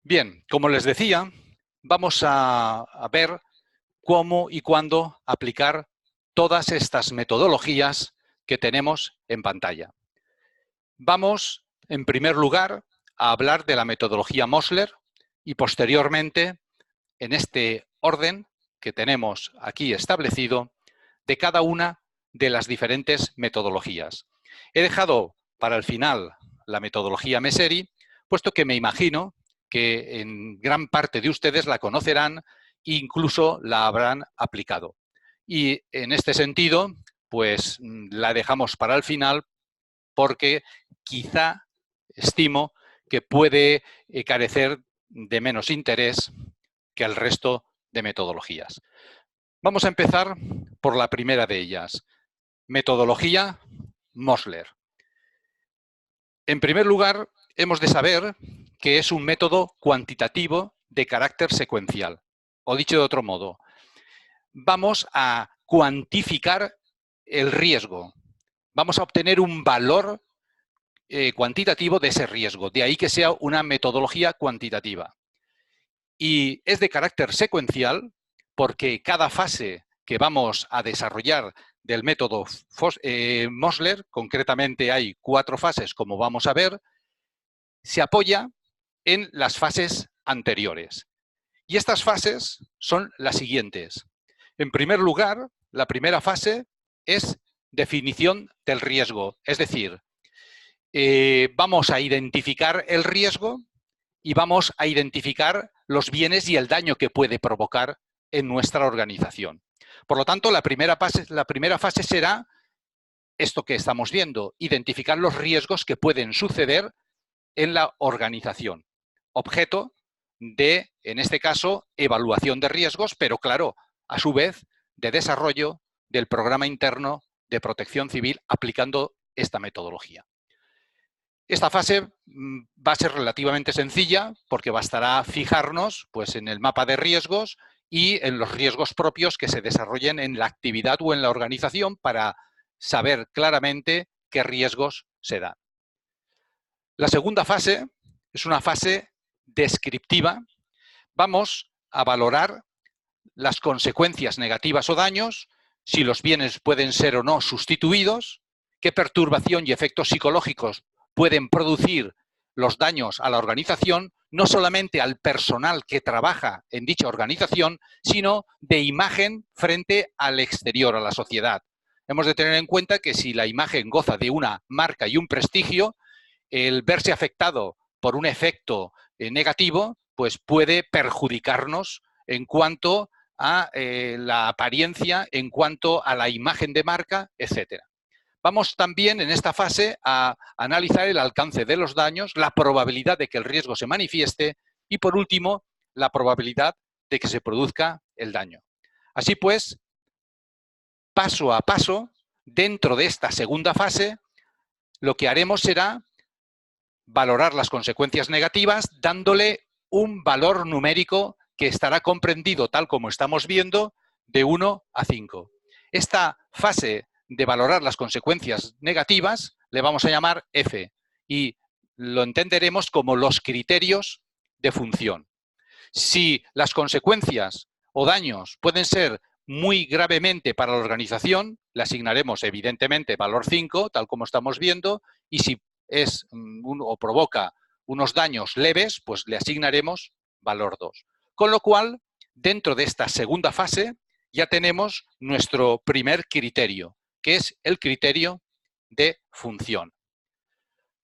Bien, como les decía, vamos a ver cómo y cuándo aplicar todas estas metodologías que tenemos en pantalla. Vamos, en primer lugar, a hablar de la metodología Mosler y posteriormente, en este orden que tenemos aquí establecido, de cada una de las diferentes metodologías. He dejado para el final la metodología Messeri, puesto que me imagino que en gran parte de ustedes la conocerán e incluso la habrán aplicado. Y en este sentido, pues la dejamos para el final porque quizá estimo que puede carecer de menos interés que el resto de metodologías. Vamos a empezar por la primera de ellas, metodología Mosler. En primer lugar, hemos de saber que es un método cuantitativo de carácter secuencial. O dicho de otro modo, vamos a cuantificar el riesgo. Vamos a obtener un valor cuantitativo de ese riesgo. De ahí que sea una metodología cuantitativa. Y es de carácter secuencial porque cada fase que vamos a desarrollar del método Mosler, concretamente hay 4 fases, como vamos a ver, se apoya en las fases anteriores. Y estas fases son las siguientes. En primer lugar, la primera fase es definición del riesgo, es decir, vamos a identificar el riesgo y vamos a identificar los bienes y el daño que puede provocar en nuestra organización. Por lo tanto, la primera fase será esto que estamos viendo, identificar los riesgos que pueden suceder en la organización. Objeto de, en este caso, evaluación de riesgos, pero claro, a su vez, de desarrollo del programa interno de protección civil aplicando esta metodología. Esta fase va a ser relativamente sencilla porque bastará fijarnos pues, en el mapa de riesgos y en los riesgos propios que se desarrollen en la actividad o en la organización para saber claramente qué riesgos se dan. La segunda fase es una fase descriptiva. Vamos a valorar las consecuencias negativas o daños, si los bienes pueden ser o no sustituidos, qué perturbación y efectos psicológicos pueden producir los daños a la organización, no solamente al personal que trabaja en dicha organización, sino de imagen frente al exterior, a la sociedad. Hemos de tener en cuenta que si la imagen goza de una marca y un prestigio, el verse afectado por un efecto negativo, pues puede perjudicarnos en cuanto a la apariencia, en cuanto a la imagen de marca, etcétera. Vamos también en esta fase a analizar el alcance de los daños, la probabilidad de que el riesgo se manifieste y, por último, la probabilidad de que se produzca el daño. Así pues, paso a paso, dentro de esta segunda fase, lo que haremos será valorar las consecuencias negativas dándole un valor numérico que estará comprendido, tal como estamos viendo, de 1 a 5. Esta fase de valorar las consecuencias negativas le vamos a llamar F y lo entenderemos como los criterios de función. Si las consecuencias o daños pueden ser muy gravemente para la organización, le asignaremos evidentemente valor 5, tal como estamos viendo, y si es o provoca unos daños leves, pues le asignaremos valor 2. Con lo cual, dentro de esta segunda fase, ya tenemos nuestro primer criterio, que es el criterio de función.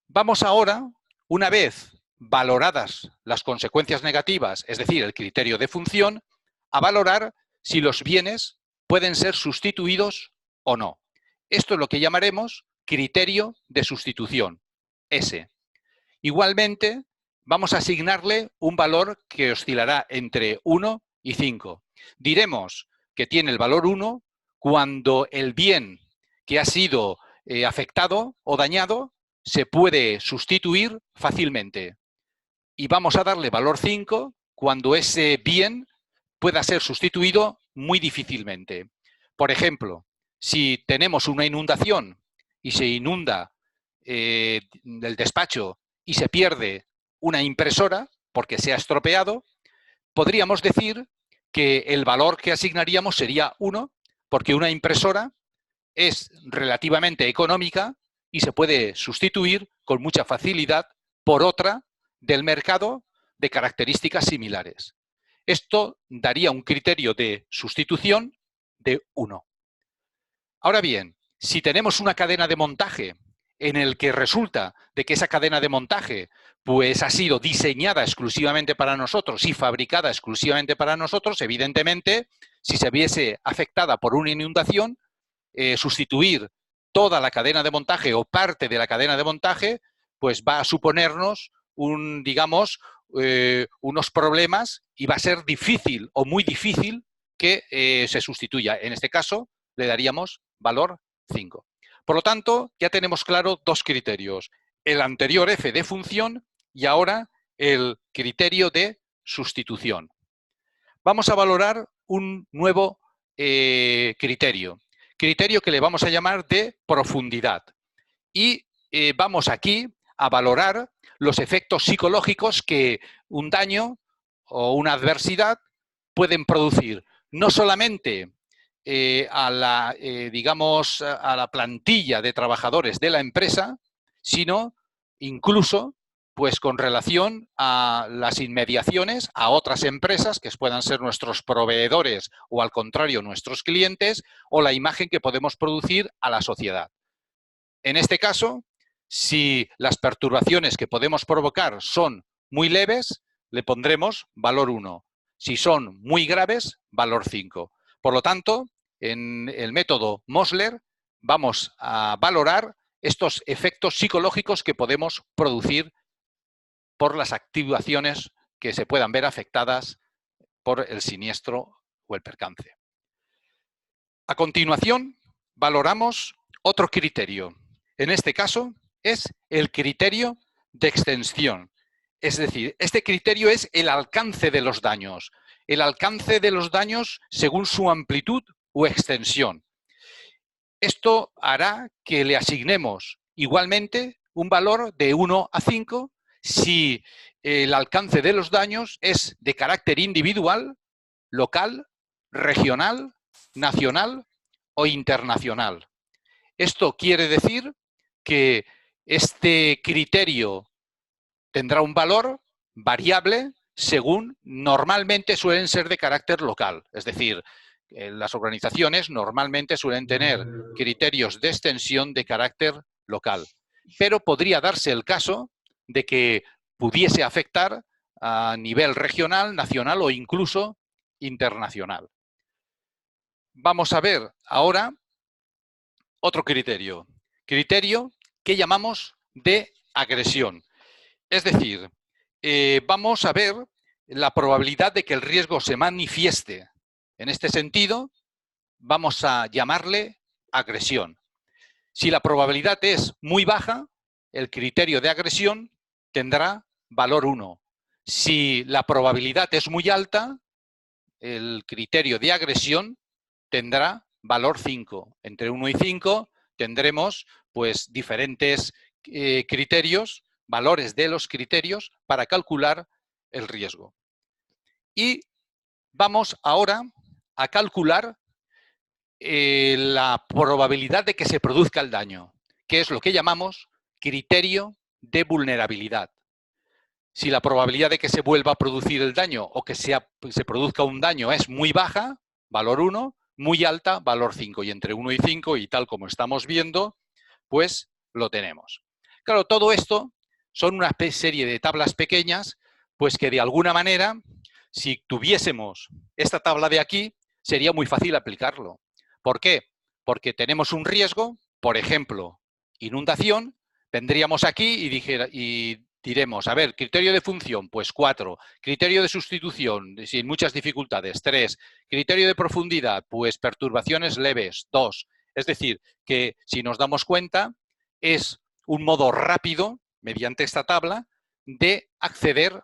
Vamos ahora, una vez valoradas las consecuencias negativas, es decir, el criterio de función, a valorar si los bienes pueden ser sustituidos o no. Esto es lo que llamaremos criterio de sustitución, S. Igualmente, vamos a asignarle un valor que oscilará entre 1 y 5. Diremos que tiene el valor 1 cuando el bien que ha sido afectado o dañado se puede sustituir fácilmente. Y vamos a darle valor 5 cuando ese bien pueda ser sustituido muy difícilmente. Por ejemplo, si tenemos una inundación y se inunda el despacho y se pierde una impresora, porque se ha estropeado, podríamos decir que el valor que asignaríamos sería 1, porque una impresora es relativamente económica y se puede sustituir con mucha facilidad por otra del mercado de características similares. Esto daría un criterio de sustitución de 1. Ahora bien, si tenemos una cadena de montaje en el que resulta de que esa cadena de montaje pues ha sido diseñada exclusivamente para nosotros y fabricada exclusivamente para nosotros, evidentemente, si se viese afectada por una inundación, sustituir toda la cadena de montaje o parte de la cadena de montaje, pues va a suponernos digamos, unos problemas y va a ser difícil o muy difícil que se sustituya. En este caso, le daríamos valor 5. Por lo tanto, ya tenemos claro dos criterios. El anterior f de función y ahora el criterio de sustitución. Vamos a valorar un nuevo criterio que le vamos a llamar de profundidad. Y vamos aquí a valorar los efectos psicológicos que un daño o una adversidad pueden producir, no solamente digamos, a la plantilla de trabajadores de la empresa, sino incluso pues con relación a las inmediaciones, a otras empresas que puedan ser nuestros proveedores o al contrario nuestros clientes, o la imagen que podemos producir a la sociedad. En este caso, si las perturbaciones que podemos provocar son muy leves, le pondremos valor 1. Si son muy graves, valor 5. Por lo tanto, en el método Mosler vamos a valorar estos efectos psicológicos que podemos producir por las activaciones que se puedan ver afectadas por el siniestro o el percance. A continuación, valoramos otro criterio. En este caso, es el criterio de extensión. Es decir, este criterio es el alcance de los daños. El alcance de los daños según su amplitud o extensión. Esto hará que le asignemos igualmente un valor de 1 a 5 si el alcance de los daños es de carácter individual, local, regional, nacional o internacional. Esto quiere decir que este criterio tendrá un valor variable según normalmente suelen ser de carácter local. Es decir, las organizaciones normalmente suelen tener criterios de extensión de carácter local. Pero podría darse el caso de que pudiese afectar a nivel regional, nacional o incluso internacional. Vamos a ver ahora otro criterio. Criterio que llamamos de agresión. Es decir, vamos a ver la probabilidad de que el riesgo se manifieste. En este sentido, vamos a llamarle agresión. Si la probabilidad es muy baja, el criterio de agresión tendrá valor 1. Si la probabilidad es muy alta, el criterio de agresión tendrá valor 5. Entre 1 y 5 tendremos pues diferentes criterios, valores de los criterios para calcular el riesgo. Y vamos ahora a calcular la probabilidad de que se produzca el daño, que es lo que llamamos criterio de vulnerabilidad. Si la probabilidad de que se vuelva a producir el daño o que se produzca un daño es muy baja, valor 1, muy alta, valor 5. Y entre 1 y 5, y tal como estamos viendo, pues lo tenemos. Claro, todo esto son una serie de tablas pequeñas, pues que de alguna manera, si tuviésemos esta tabla de aquí, sería muy fácil aplicarlo. ¿Por qué? Porque tenemos un riesgo, por ejemplo, inundación, vendríamos aquí y diremos, a ver, criterio de función, pues 4, criterio de sustitución, sin muchas dificultades, 3, criterio de profundidad, pues perturbaciones leves, 2. Es decir, que si nos damos cuenta, es un modo rápido, mediante esta tabla, de acceder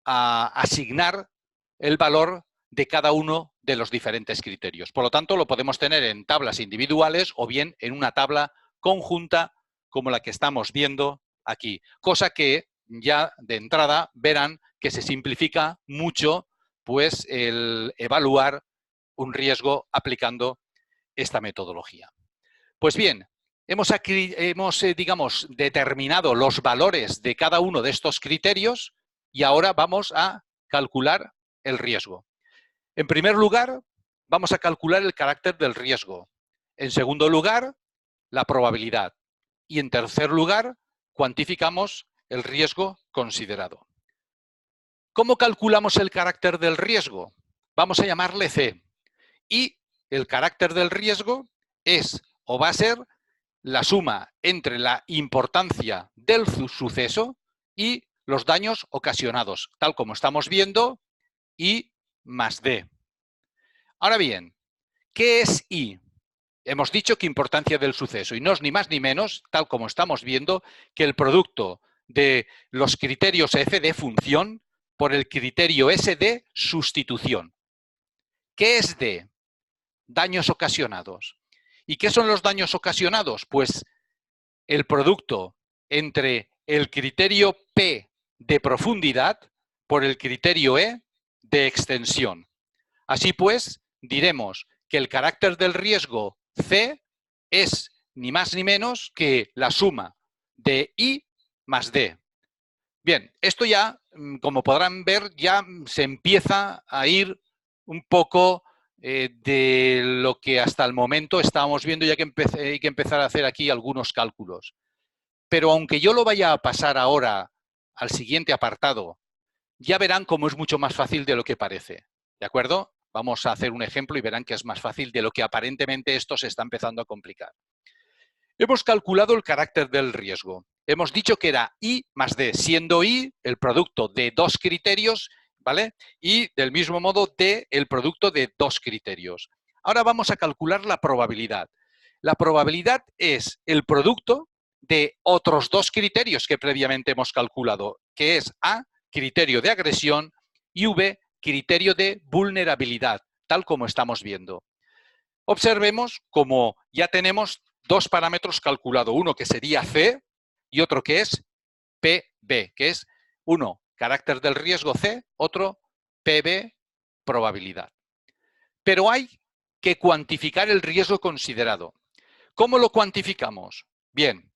a asignar el valor de cada uno de los diferentes criterios. Por lo tanto, lo podemos tener en tablas individuales o bien en una tabla conjunta como la que estamos viendo aquí. Cosa que ya de entrada verán que se simplifica mucho pues, el evaluar un riesgo aplicando esta metodología. Pues bien, hemos digamos, determinado los valores de cada uno de estos criterios y ahora vamos a calcular el riesgo. En primer lugar, vamos a calcular el carácter del riesgo. En segundo lugar, la probabilidad. Y en tercer lugar, cuantificamos el riesgo considerado. ¿Cómo calculamos el carácter del riesgo? Vamos a llamarle C. Y el carácter del riesgo es o va a ser la suma entre la importancia del suceso y los daños ocasionados, tal como estamos viendo, I más D. Ahora bien, ¿qué es I? Hemos dicho que importancia del suceso y no es ni más ni menos, tal como estamos viendo, que el producto de los criterios F de función por el criterio S de sustitución. ¿Qué es D? Daños ocasionados. ¿Y qué son los daños ocasionados? Pues el producto entre el criterio P de profundidad por el criterio E de extensión. Así pues, diremos que el carácter del riesgo C es ni más ni menos que la suma de I más D. Bien, esto ya, como podrán ver, ya se empieza a ir un poco de lo que hasta el momento estábamos viendo, ya que hay que empezar a hacer aquí algunos cálculos. Pero aunque yo lo vaya a pasar ahora al siguiente apartado, ya verán cómo es mucho más fácil de lo que parece. ¿De acuerdo? Vamos a hacer un ejemplo y verán que es más fácil de lo que aparentemente esto se está empezando a complicar. Hemos calculado el carácter del riesgo. Hemos dicho que era I más D, siendo I el producto de dos criterios, ¿vale? Y del mismo modo D el producto de dos criterios. Ahora vamos a calcular la probabilidad. La probabilidad es el producto de otros dos criterios que previamente hemos calculado, que es A, criterio de agresión, y V, criterio de vulnerabilidad, tal como estamos viendo. Observemos cómo ya tenemos dos parámetros calculados, uno que sería C y otro que es PB, que es uno, carácter del riesgo C, otro, PB, probabilidad. Pero hay que cuantificar el riesgo considerado. ¿Cómo lo cuantificamos? Bien,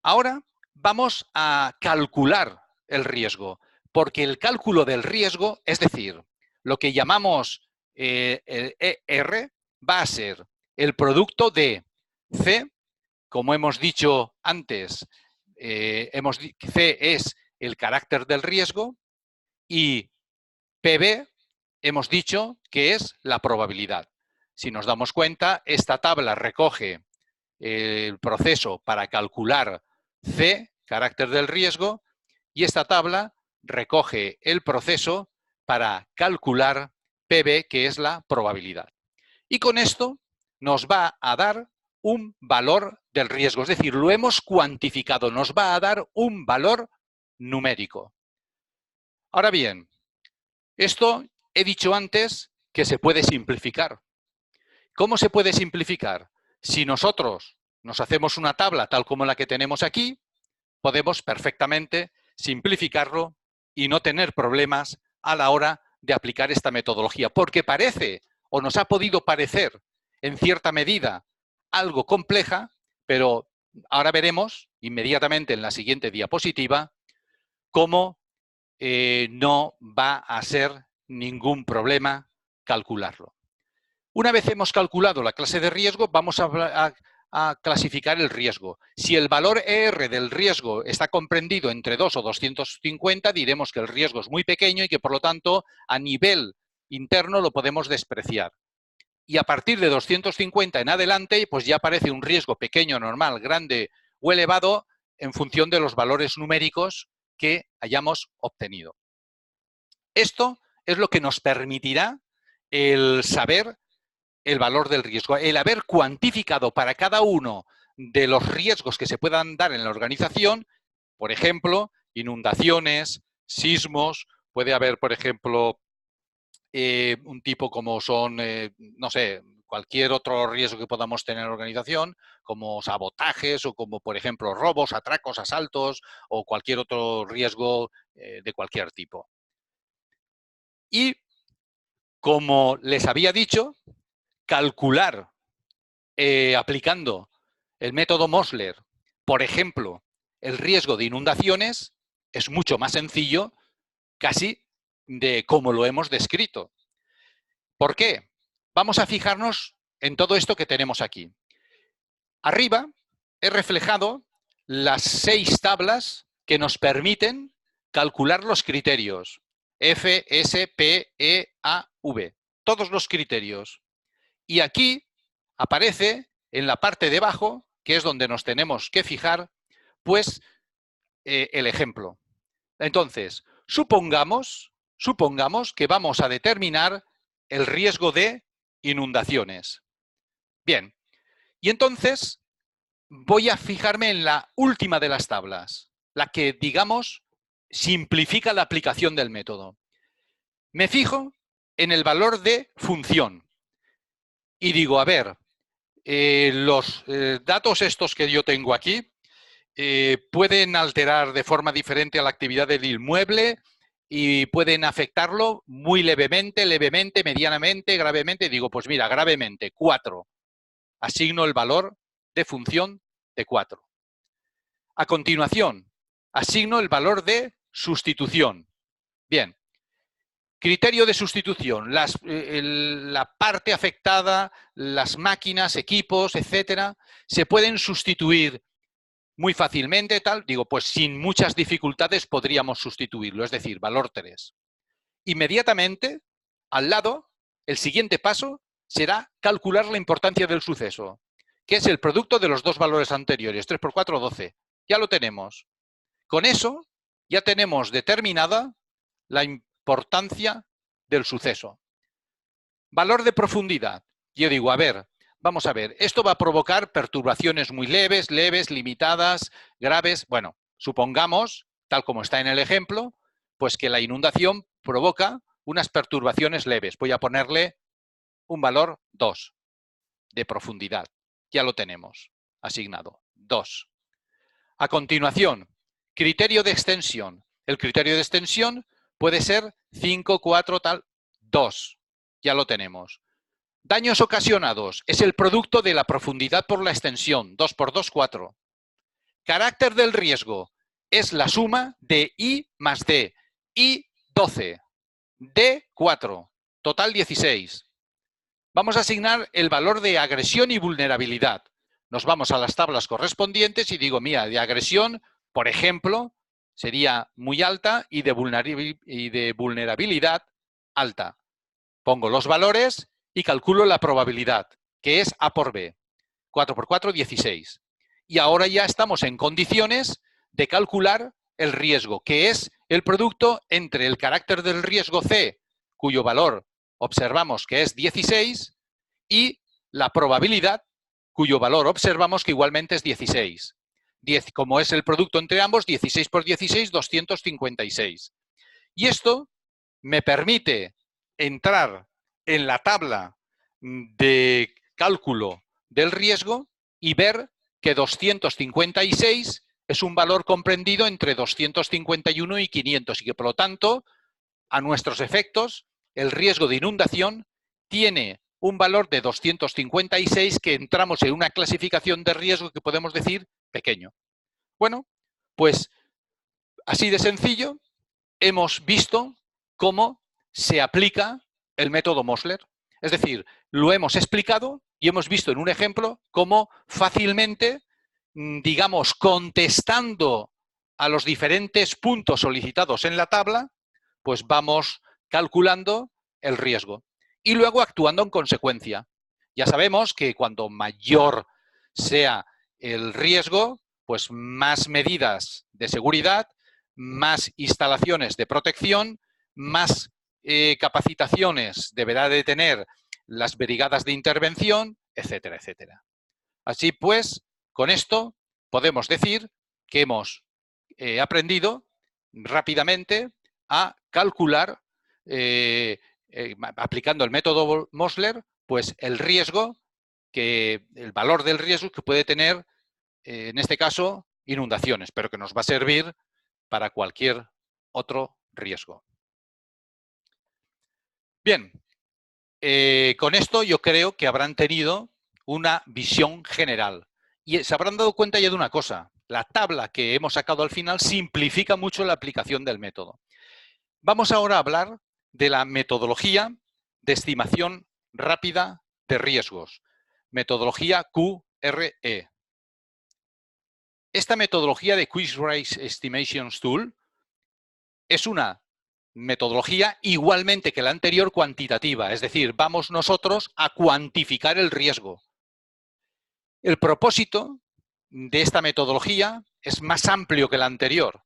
ahora vamos a calcular el riesgo, porque el cálculo del riesgo, es decir, lo que llamamos el ER, va a ser el producto de C, como hemos dicho antes, C es el carácter del riesgo y PB hemos dicho que es la probabilidad. Si nos damos cuenta, esta tabla recoge el proceso para calcular C, carácter del riesgo, y esta tabla recoge el proceso para calcular PB, que es la probabilidad. Y con esto nos va a dar un valor del riesgo, es decir, lo hemos cuantificado, nos va a dar un valor numérico. Ahora bien, esto he dicho antes que se puede simplificar. ¿Cómo se puede simplificar? Si nosotros nos hacemos una tabla tal como la que tenemos aquí, podemos perfectamente simplificarlo y no tener problemas a la hora de aplicar esta metodología, porque parece o nos ha podido parecer en cierta medida algo compleja, pero ahora veremos inmediatamente en la siguiente diapositiva cómo no va a ser ningún problema calcularlo. Una vez hemos calculado la clase de riesgo, vamos a clasificar el riesgo. Si el valor ER del riesgo está comprendido entre 2 o 250, diremos que el riesgo es muy pequeño y que, por lo tanto, a nivel interno lo podemos despreciar. Y a partir de 250 en adelante, pues ya aparece un riesgo pequeño, normal, grande o elevado en función de los valores numéricos que hayamos obtenido. Esto es lo que nos permitirá el saber el valor del riesgo, el haber cuantificado para cada uno de los riesgos que se puedan dar en la organización, por ejemplo, inundaciones, sismos, puede haber, por ejemplo, un tipo como son, no sé, cualquier otro riesgo que podamos tener en la organización, como sabotajes o como, por ejemplo, robos, atracos, asaltos o cualquier otro riesgo de cualquier tipo. Y, como les había dicho, calcular aplicando el método Mosler, por ejemplo, el riesgo de inundaciones es mucho más sencillo casi de como lo hemos descrito. ¿Por qué? Vamos a fijarnos en todo esto que tenemos aquí. Arriba he reflejado las 6 tablas que nos permiten calcular los criterios. F, S, P, E, A, V. Todos los criterios. Y aquí aparece en la parte de abajo, que es donde nos tenemos que fijar, pues el ejemplo. Entonces, supongamos que vamos a determinar el riesgo de inundaciones. Bien, y entonces voy a fijarme en la última de las tablas, la que, digamos, simplifica la aplicación del método. Me fijo en el valor de función y digo, a ver, los datos estos que yo tengo aquí pueden alterar de forma diferente a la actividad del inmueble y pueden afectarlo muy levemente, medianamente, gravemente. Digo, pues mira, gravemente, 4. Asigno el valor de función de 4. A continuación, asigno el valor de sustitución. Bien. Criterio de sustitución. La parte afectada, las máquinas, equipos, etcétera, se pueden sustituir muy fácilmente, tal. Digo, pues sin muchas dificultades podríamos sustituirlo, es decir, valor 3. Inmediatamente, al lado, el siguiente paso será calcular la importancia del suceso, que es el producto de los dos valores anteriores, 3 por 4, 12. Ya lo tenemos. Con eso ya tenemos determinada la importancia del suceso. Valor de profundidad. Yo digo, a ver, vamos a ver, esto va a provocar perturbaciones muy leves, limitadas, graves. Bueno, supongamos, tal como está en el ejemplo, pues que la inundación provoca unas perturbaciones leves. Voy a ponerle un valor 2 de profundidad. Ya lo tenemos asignado, 2. A continuación, criterio de extensión. El criterio de extensión puede ser 5, 4, tal, 2. Ya lo tenemos. Daños ocasionados es el producto de la profundidad por la extensión, 2 por 2, 4. Carácter del riesgo es la suma de I más D. I, 12. D, 4. Total, 16. Vamos a asignar el valor de agresión y vulnerabilidad. Nos vamos a las tablas correspondientes y digo, mira, de agresión, por ejemplo, sería muy alta y de vulnerabilidad alta. Pongo los valores y calculo la probabilidad, que es A por B. 4 por 4, 16. Y ahora ya estamos en condiciones de calcular el riesgo, que es el producto entre el carácter del riesgo C, cuyo valor observamos que es 16, y la probabilidad, cuyo valor observamos que igualmente es 16. Como es el producto entre ambos, 16 por 16, 256. Y esto me permite entrar en la tabla de cálculo del riesgo y ver que 256 es un valor comprendido entre 251 y 500 y que, por lo tanto, a nuestros efectos, el riesgo de inundación tiene un valor de 256 que entramos en una clasificación de riesgo que podemos decir pequeño. Bueno, pues así de sencillo hemos visto cómo se aplica el método Mosler. Es decir, lo hemos explicado y hemos visto en un ejemplo cómo fácilmente, digamos, contestando a los diferentes puntos solicitados en la tabla, pues vamos calculando el riesgo y luego actuando en consecuencia. Ya sabemos que cuanto mayor sea el riesgo, pues más medidas de seguridad, más instalaciones de protección, más capacitaciones deberá de tener las brigadas de intervención, etcétera, etcétera. Así pues, con esto podemos decir que hemos aprendido rápidamente a calcular, aplicando el método Mosler, pues el valor del riesgo que puede tener, en este caso, inundaciones, pero que nos va a servir para cualquier otro riesgo. Bien, con esto yo creo que habrán tenido una visión general y se habrán dado cuenta ya de una cosa: la tabla que hemos sacado al final simplifica mucho la aplicación del método. Vamos ahora a hablar de la metodología de estimación rápida de riesgos, metodología QRE. Esta metodología de Quick Rise Estimations Tool es una metodología igualmente que la anterior cuantitativa, es decir, vamos nosotros a cuantificar el riesgo. El propósito de esta metodología es más amplio que la anterior.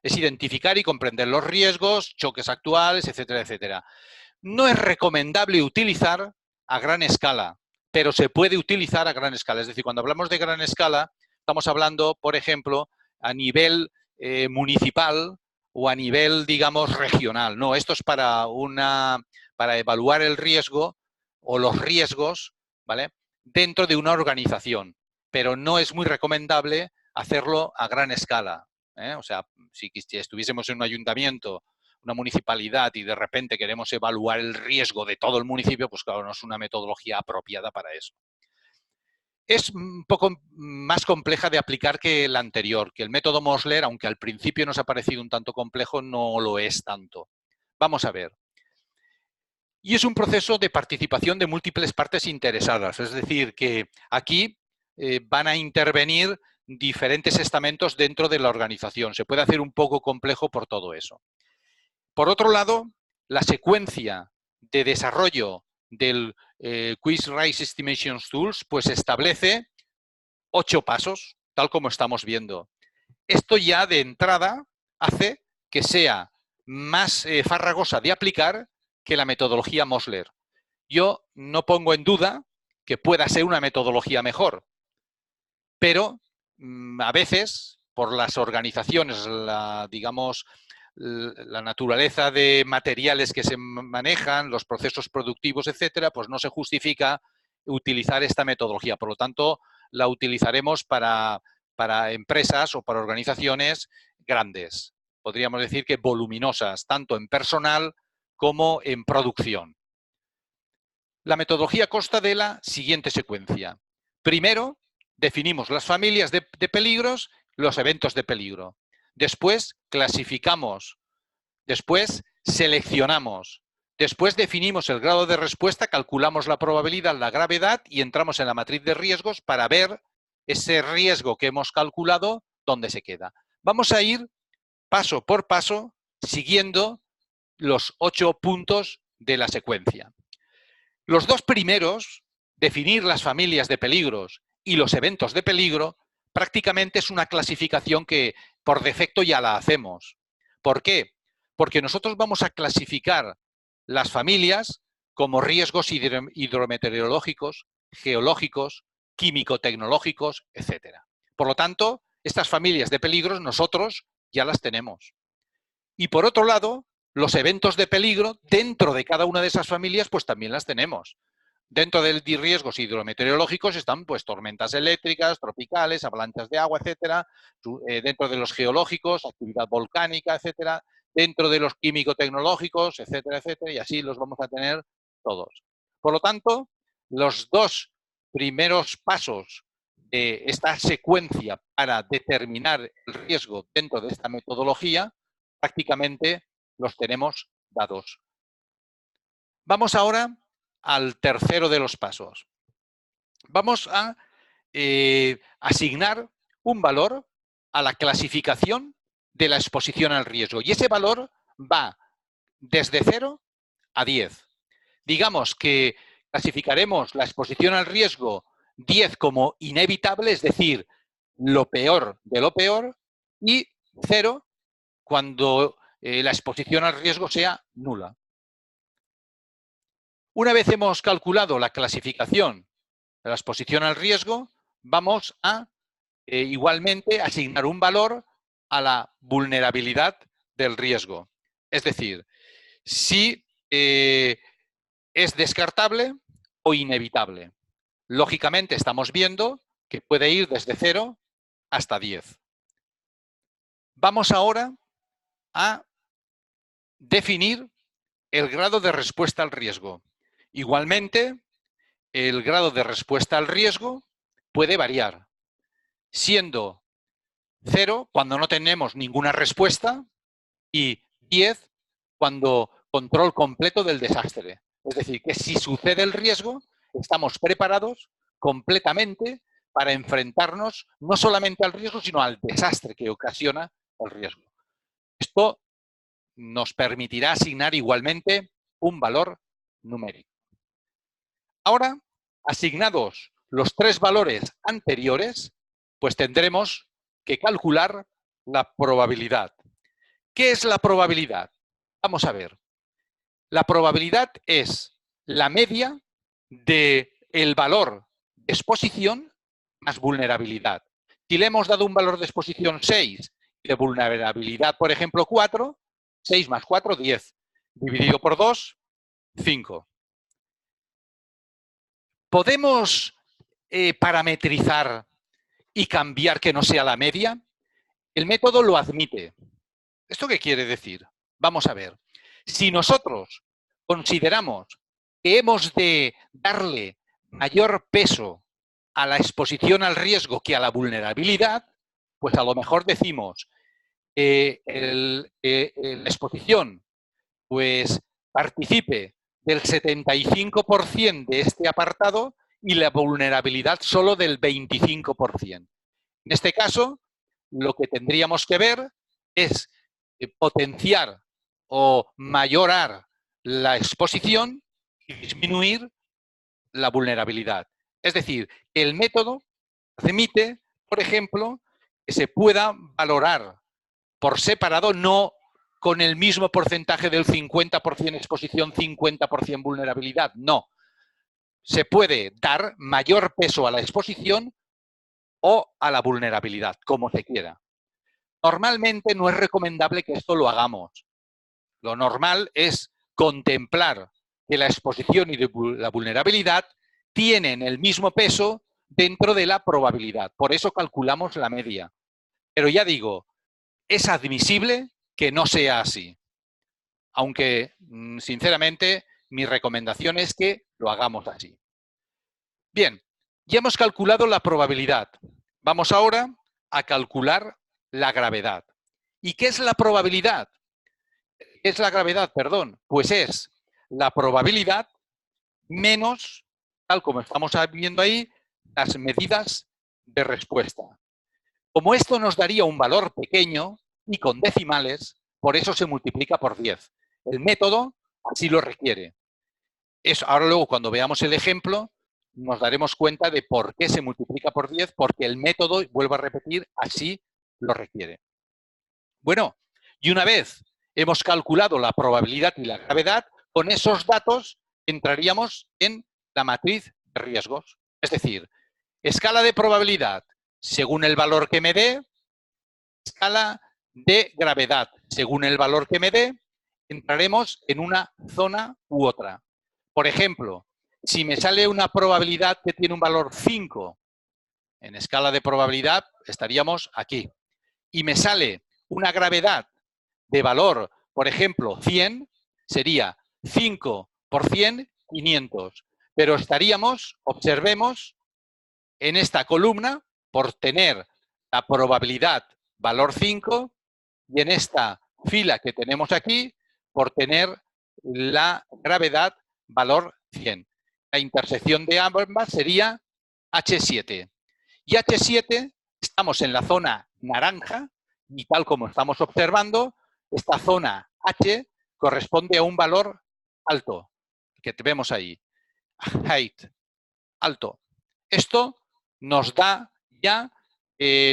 Es identificar y comprender los riesgos, choques actuales, etcétera, etcétera. No es recomendable utilizar a gran escala, pero se puede utilizar a gran escala. Es decir, cuando hablamos de gran escala, estamos hablando, por ejemplo, a nivel municipal o a nivel, digamos, regional. No, esto es para evaluar el riesgo o los riesgos, ¿vale?, dentro de una organización, pero no es muy recomendable hacerlo a gran escala. O sea, si estuviésemos en un ayuntamiento, una municipalidad, y de repente queremos evaluar el riesgo de todo el municipio, pues claro, no es una metodología apropiada para eso. Es un poco más compleja de aplicar que la anterior, que el método Mosler, aunque al principio nos ha parecido un tanto complejo, no lo es tanto. Vamos a ver. Y es un proceso de participación de múltiples partes interesadas, es decir, que aquí van a intervenir diferentes estamentos dentro de la organización. Se puede hacer un poco complejo por todo eso. Por otro lado, la secuencia de desarrollo del Quick Rise Estimations Tools pues establece 8 pasos, tal como estamos viendo. Esto ya de entrada hace que sea más farragosa de aplicar que la metodología Mosler. Yo no pongo en duda que pueda ser una metodología mejor, pero a veces, por las organizaciones, digamos, la naturaleza de materiales que se manejan, los procesos productivos, etcétera, pues no se justifica utilizar esta metodología. Por lo tanto, la utilizaremos para empresas o para organizaciones grandes. Podríamos decir que voluminosas, tanto en personal como en producción. La metodología consta de la siguiente secuencia. Primero, definimos las familias de peligros, los eventos de peligro. Después, clasificamos. Después, seleccionamos. Después, definimos el grado de respuesta, calculamos la probabilidad, la gravedad y entramos en la matriz de riesgos para ver ese riesgo que hemos calculado, dónde se queda. Vamos a ir paso por paso siguiendo los 8 puntos de la secuencia. Los dos primeros, definir las familias de peligros y los eventos de peligro, prácticamente es una clasificación que por defecto ya la hacemos. ¿Por qué? Porque nosotros vamos a clasificar las familias como riesgos hidrometeorológicos, geológicos, químico-tecnológicos, etc. Por lo tanto, estas familias de peligros nosotros ya las tenemos. Y por otro lado, los eventos de peligro dentro de cada una de esas familias pues también las tenemos. Dentro de riesgos hidrometeorológicos están pues tormentas eléctricas, tropicales, avalanchas de agua, etcétera. Dentro de los geológicos, actividad volcánica, etcétera. Dentro de los químico-tecnológicos, etcétera, etcétera. Y así los vamos a tener todos. Por lo tanto, los dos primeros pasos de esta secuencia para determinar el riesgo dentro de esta metodología prácticamente los tenemos dados. Vamos ahora al tercero de los pasos. Vamos a asignar un valor a la clasificación de la exposición al riesgo. Y ese valor va desde 0 a 10. Digamos que clasificaremos la exposición al riesgo 10 como inevitable, es decir, lo peor de lo peor, y 0 cuando la exposición al riesgo sea nula. Una vez hemos calculado la clasificación de la exposición al riesgo, vamos a igualmente asignar un valor a la vulnerabilidad del riesgo. Es decir, si es descartable, o inevitable. Lógicamente estamos viendo que puede ir desde 0 hasta 10. Vamos ahora a definir el grado de respuesta al riesgo. Igualmente, el grado de respuesta al riesgo puede variar, siendo 0 cuando no tenemos ninguna respuesta y 10 cuando control completo del desastre. Es decir, que si sucede el riesgo, estamos preparados completamente para enfrentarnos no solamente al riesgo, sino al desastre que ocasiona el riesgo. Esto nos permitirá asignar igualmente un valor numérico. Ahora, asignados los 3 valores anteriores, pues tendremos que calcular la probabilidad. ¿Qué es la probabilidad? Vamos a ver. La probabilidad es la media del valor de exposición más vulnerabilidad. Si le hemos dado un valor de exposición 6 y de vulnerabilidad, por ejemplo, 4, 6 más 4, 10. Dividido por 2, 5. ¿Podemos parametrizar y cambiar que no sea la media? El método lo admite. ¿Esto qué quiere decir? Vamos a ver. Si nosotros consideramos que hemos de darle mayor peso a la exposición al riesgo que a la vulnerabilidad, pues a lo mejor decimos la exposición pues participe del 75% de este apartado y la vulnerabilidad solo del 25%. En este caso, lo que tendríamos que ver es potenciar o mayorar la exposición y disminuir la vulnerabilidad. Es decir, el método permite, por ejemplo, que se pueda valorar por separado, no con el mismo porcentaje del 50% exposición, 50% vulnerabilidad, no. Se puede dar mayor peso a la exposición o a la vulnerabilidad, como se quiera. Normalmente no es recomendable que esto lo hagamos. Lo normal es contemplar que la exposición y la vulnerabilidad tienen el mismo peso dentro de la probabilidad. Por eso calculamos la media. Pero ya digo, es admisible que no sea así. Aunque, sinceramente, mi recomendación es que lo hagamos así. Bien, ya hemos calculado la probabilidad. Vamos ahora a calcular la gravedad. ¿Y qué es la probabilidad? ¿Qué es la gravedad? Perdón. Pues es la probabilidad menos, tal como estamos viendo ahí, las medidas de respuesta. Como esto nos daría un valor pequeño y con decimales, por eso se multiplica por 10. El método así lo requiere. Ahora luego, cuando veamos el ejemplo, nos daremos cuenta de por qué se multiplica por 10, porque el método, vuelvo a repetir, así lo requiere. Bueno, y una vez hemos calculado la probabilidad y la gravedad, con esos datos entraríamos en la matriz de riesgos. Es decir, escala de probabilidad según el valor que me dé, escala de gravedad según el valor que me dé, entraremos en una zona u otra. Por ejemplo, si me sale una probabilidad que tiene un valor 5, en escala de probabilidad estaríamos aquí. Y me sale una gravedad de valor, por ejemplo, 100, sería 5 por 100, 500. Pero estaríamos, observemos, en esta columna por tener la probabilidad valor 5 y en esta fila que tenemos aquí por tener la gravedad valor 100. La intersección de ambas sería H7. Y H7 estamos en la zona naranja y tal como estamos observando, esta zona H corresponde a un valor alto, que vemos ahí. Height, alto. Esto nos da ya,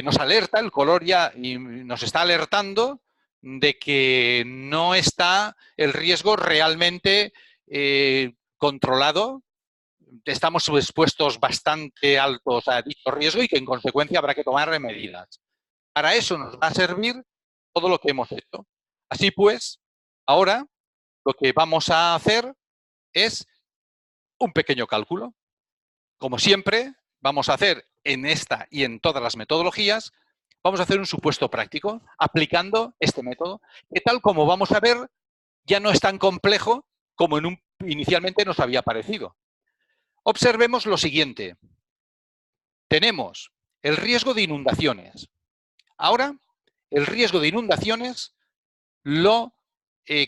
nos alerta, el color ya y nos está alertando de que no está el riesgo realmente controlado. Estamos expuestos bastante altos a dicho riesgo y que en consecuencia habrá que tomar medidas. Para eso nos va a servir todo lo que hemos hecho. Así pues, ahora lo que vamos a hacer es un pequeño cálculo. Como siempre, vamos a hacer en esta y en todas las metodologías, vamos a hacer un supuesto práctico aplicando este método, que tal como vamos a ver, ya no es tan complejo como inicialmente nos había parecido. Observemos lo siguiente. Tenemos el riesgo de inundaciones. Ahora, el riesgo de inundaciones lo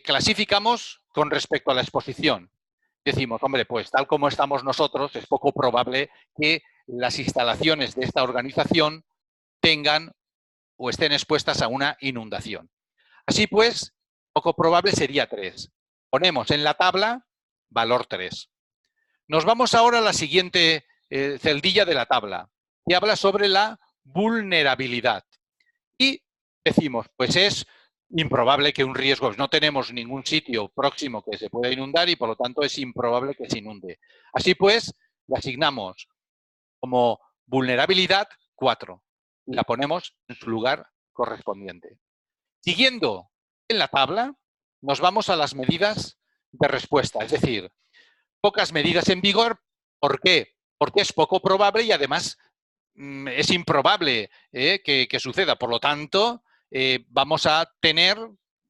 clasificamos con respecto a la exposición. Decimos, hombre, pues tal como estamos nosotros, es poco probable que las instalaciones de esta organización tengan o estén expuestas a una inundación. Así pues, poco probable sería 3. Ponemos en la tabla valor 3. Nos vamos ahora a la siguiente celdilla de la tabla, que habla sobre la vulnerabilidad. Y decimos, pues es improbable que un riesgo, no tenemos ningún sitio próximo que se pueda inundar y por lo tanto es improbable que se inunde. Así pues, le asignamos como vulnerabilidad 4 y la ponemos en su lugar correspondiente. Siguiendo en la tabla, nos vamos a las medidas de respuesta, es decir, pocas medidas en vigor. ¿Por qué? Porque es poco probable y además es improbable que suceda. Por lo tanto, vamos a tener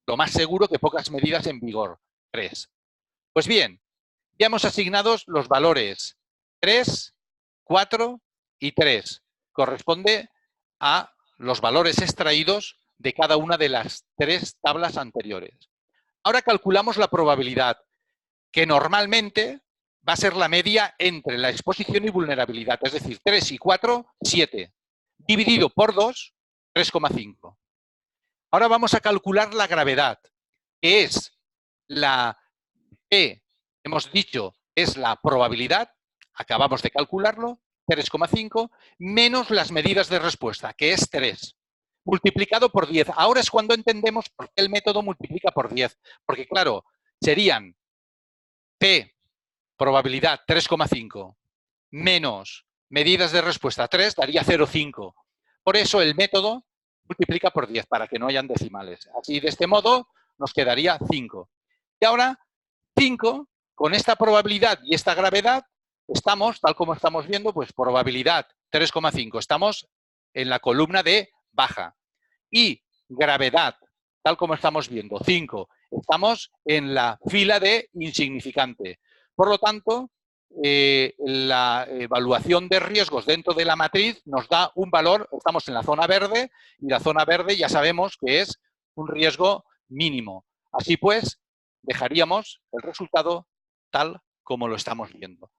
lo más seguro que pocas medidas en vigor. 3. Pues bien, ya hemos asignado los valores 3, 4 y 3. Corresponde a los valores extraídos de cada una de las 3 tablas anteriores. Ahora calculamos la probabilidad, que normalmente va a ser la media entre la exposición y vulnerabilidad, es decir, 3 y 4, 7, dividido por 2, 3,5. Ahora vamos a calcular la gravedad, que es la P, hemos dicho, es la probabilidad, acabamos de calcularlo, 3,5, menos las medidas de respuesta, que es 3, multiplicado por 10. Ahora es cuando entendemos por qué el método multiplica por 10, porque claro, serían P, probabilidad 3,5, menos medidas de respuesta 3, daría 0,5. Por eso el método multiplica por 10, para que no hayan decimales. Así, de este modo, nos quedaría 5. Y ahora, 5, con esta probabilidad y esta gravedad, estamos, tal como estamos viendo, pues probabilidad 3,5. Estamos en la columna de baja. Y gravedad, tal como estamos viendo, 5. Estamos en la fila de insignificante. Por lo tanto, la evaluación de riesgos dentro de la matriz nos da un valor, estamos en la zona verde, y la zona verde ya sabemos que es un riesgo mínimo. Así pues, dejaríamos el resultado tal como lo estamos viendo.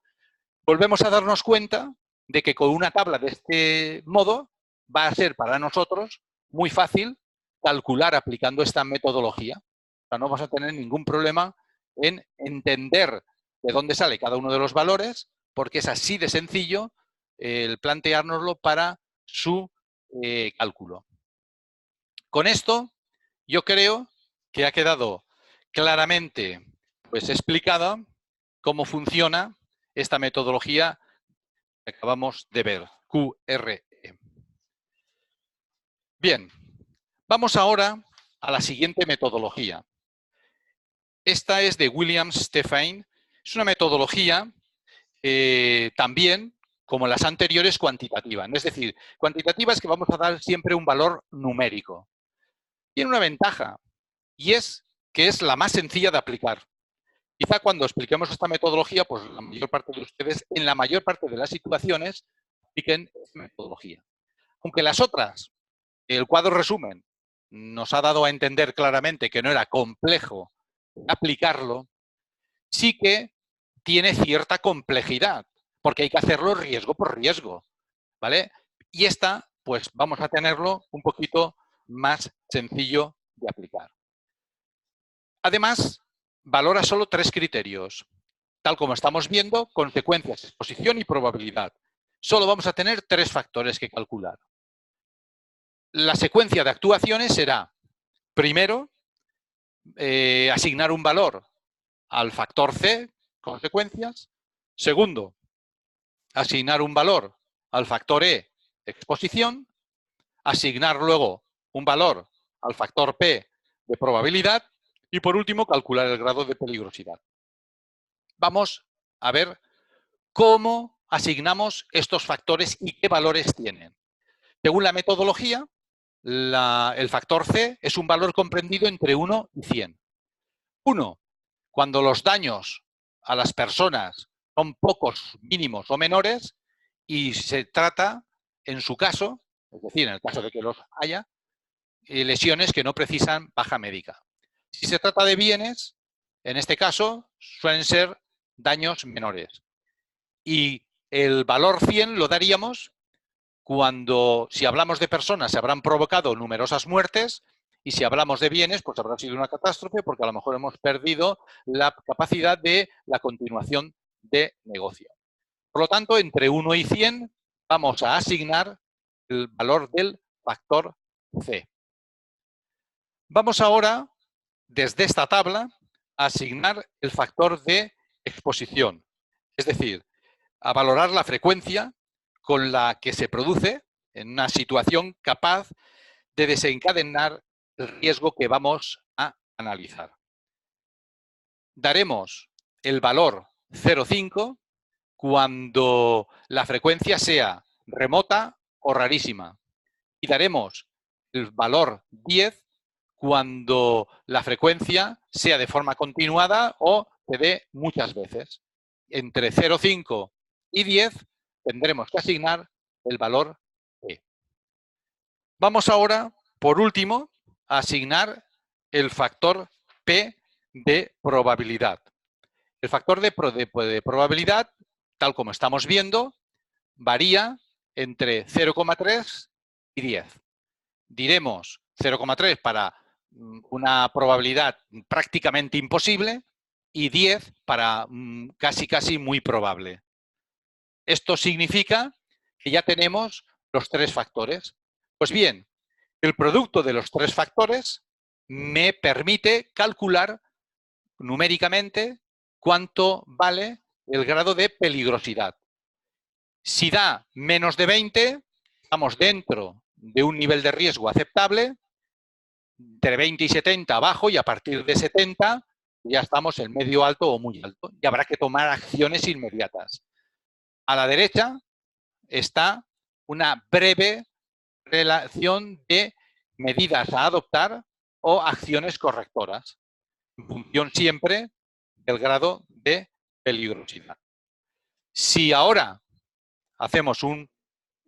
Volvemos a darnos cuenta de que con una tabla de este modo va a ser para nosotros muy fácil calcular aplicando esta metodología. O sea, no vamos a tener ningún problema en entender de dónde sale cada uno de los valores, porque es así de sencillo el planteárnoslo para su cálculo. Con esto, yo creo que ha quedado claramente pues, explicada cómo funciona esta metodología que acabamos de ver, QRE. Bien, vamos ahora a la siguiente metodología. Esta es de William Stephane. Es una metodología también, como las anteriores, cuantitativa. Es decir, cuantitativa es que vamos a dar siempre un valor numérico. Tiene una ventaja, y es que es la más sencilla de aplicar. Quizá cuando expliquemos esta metodología, pues la mayor parte de ustedes, en la mayor parte de las situaciones, apliquen esta metodología. Aunque las otras, el cuadro resumen, nos ha dado a entender claramente que no era complejo aplicarlo, sí que tiene cierta complejidad, porque hay que hacerlo riesgo por riesgo, ¿vale? Y esta, pues vamos a tenerlo un poquito más sencillo de aplicar. Además, valora solo 3 criterios. Tal como estamos viendo, consecuencias, exposición y probabilidad. Solo vamos a tener 3 factores que calcular. La secuencia de actuaciones será, primero, asignar un valor al factor C, consecuencias. Segundo, asignar un valor al factor E, exposición. Asignar luego un valor al factor P de probabilidad. Y por último, calcular el grado de peligrosidad. Vamos a ver cómo asignamos estos factores y qué valores tienen. Según la metodología, el factor C es un valor comprendido entre 1 y 100. 1, cuando los daños a las personas son pocos, mínimos o menores, y se trata, en su caso, es decir, en el caso de que los haya, lesiones que no precisan baja médica. Si se trata de bienes, en este caso, suelen ser daños menores. Y el valor 100 lo daríamos cuando, si hablamos de personas, se habrán provocado numerosas muertes, y si hablamos de bienes, pues habrá sido una catástrofe porque a lo mejor hemos perdido la capacidad de la continuación de negocio. Por lo tanto, entre 1 y 100 vamos a asignar el valor del factor C. Vamos ahora, desde esta tabla, a asignar el factor de exposición, es decir, a valorar la frecuencia con la que se produce en una situación capaz de desencadenar el riesgo que vamos a analizar. Daremos el valor 0,5 cuando la frecuencia sea remota o rarísima, y daremos el valor 10 cuando la frecuencia sea de forma continuada o se dé muchas veces. Entre 0,5 y 10 tendremos que asignar el valor E. Vamos ahora, por último, a asignar el factor P de probabilidad. El factor de probabilidad, tal como estamos viendo, varía entre 0,3 y 10. Diremos 0,3 para una probabilidad prácticamente imposible y 10 para casi muy probable. Esto significa que ya tenemos los tres factores. Pues bien, el producto de los tres factores me permite calcular numéricamente cuánto vale el grado de peligrosidad. Si da menos de 20, estamos dentro de un nivel de riesgo aceptable, entre 20 y 70 abajo, y a partir de 70 ya estamos en medio alto o muy alto, y habrá que tomar acciones inmediatas. A la derecha está una breve relación de medidas a adoptar o acciones correctoras, en función siempre del grado de peligrosidad. Si ahora hacemos un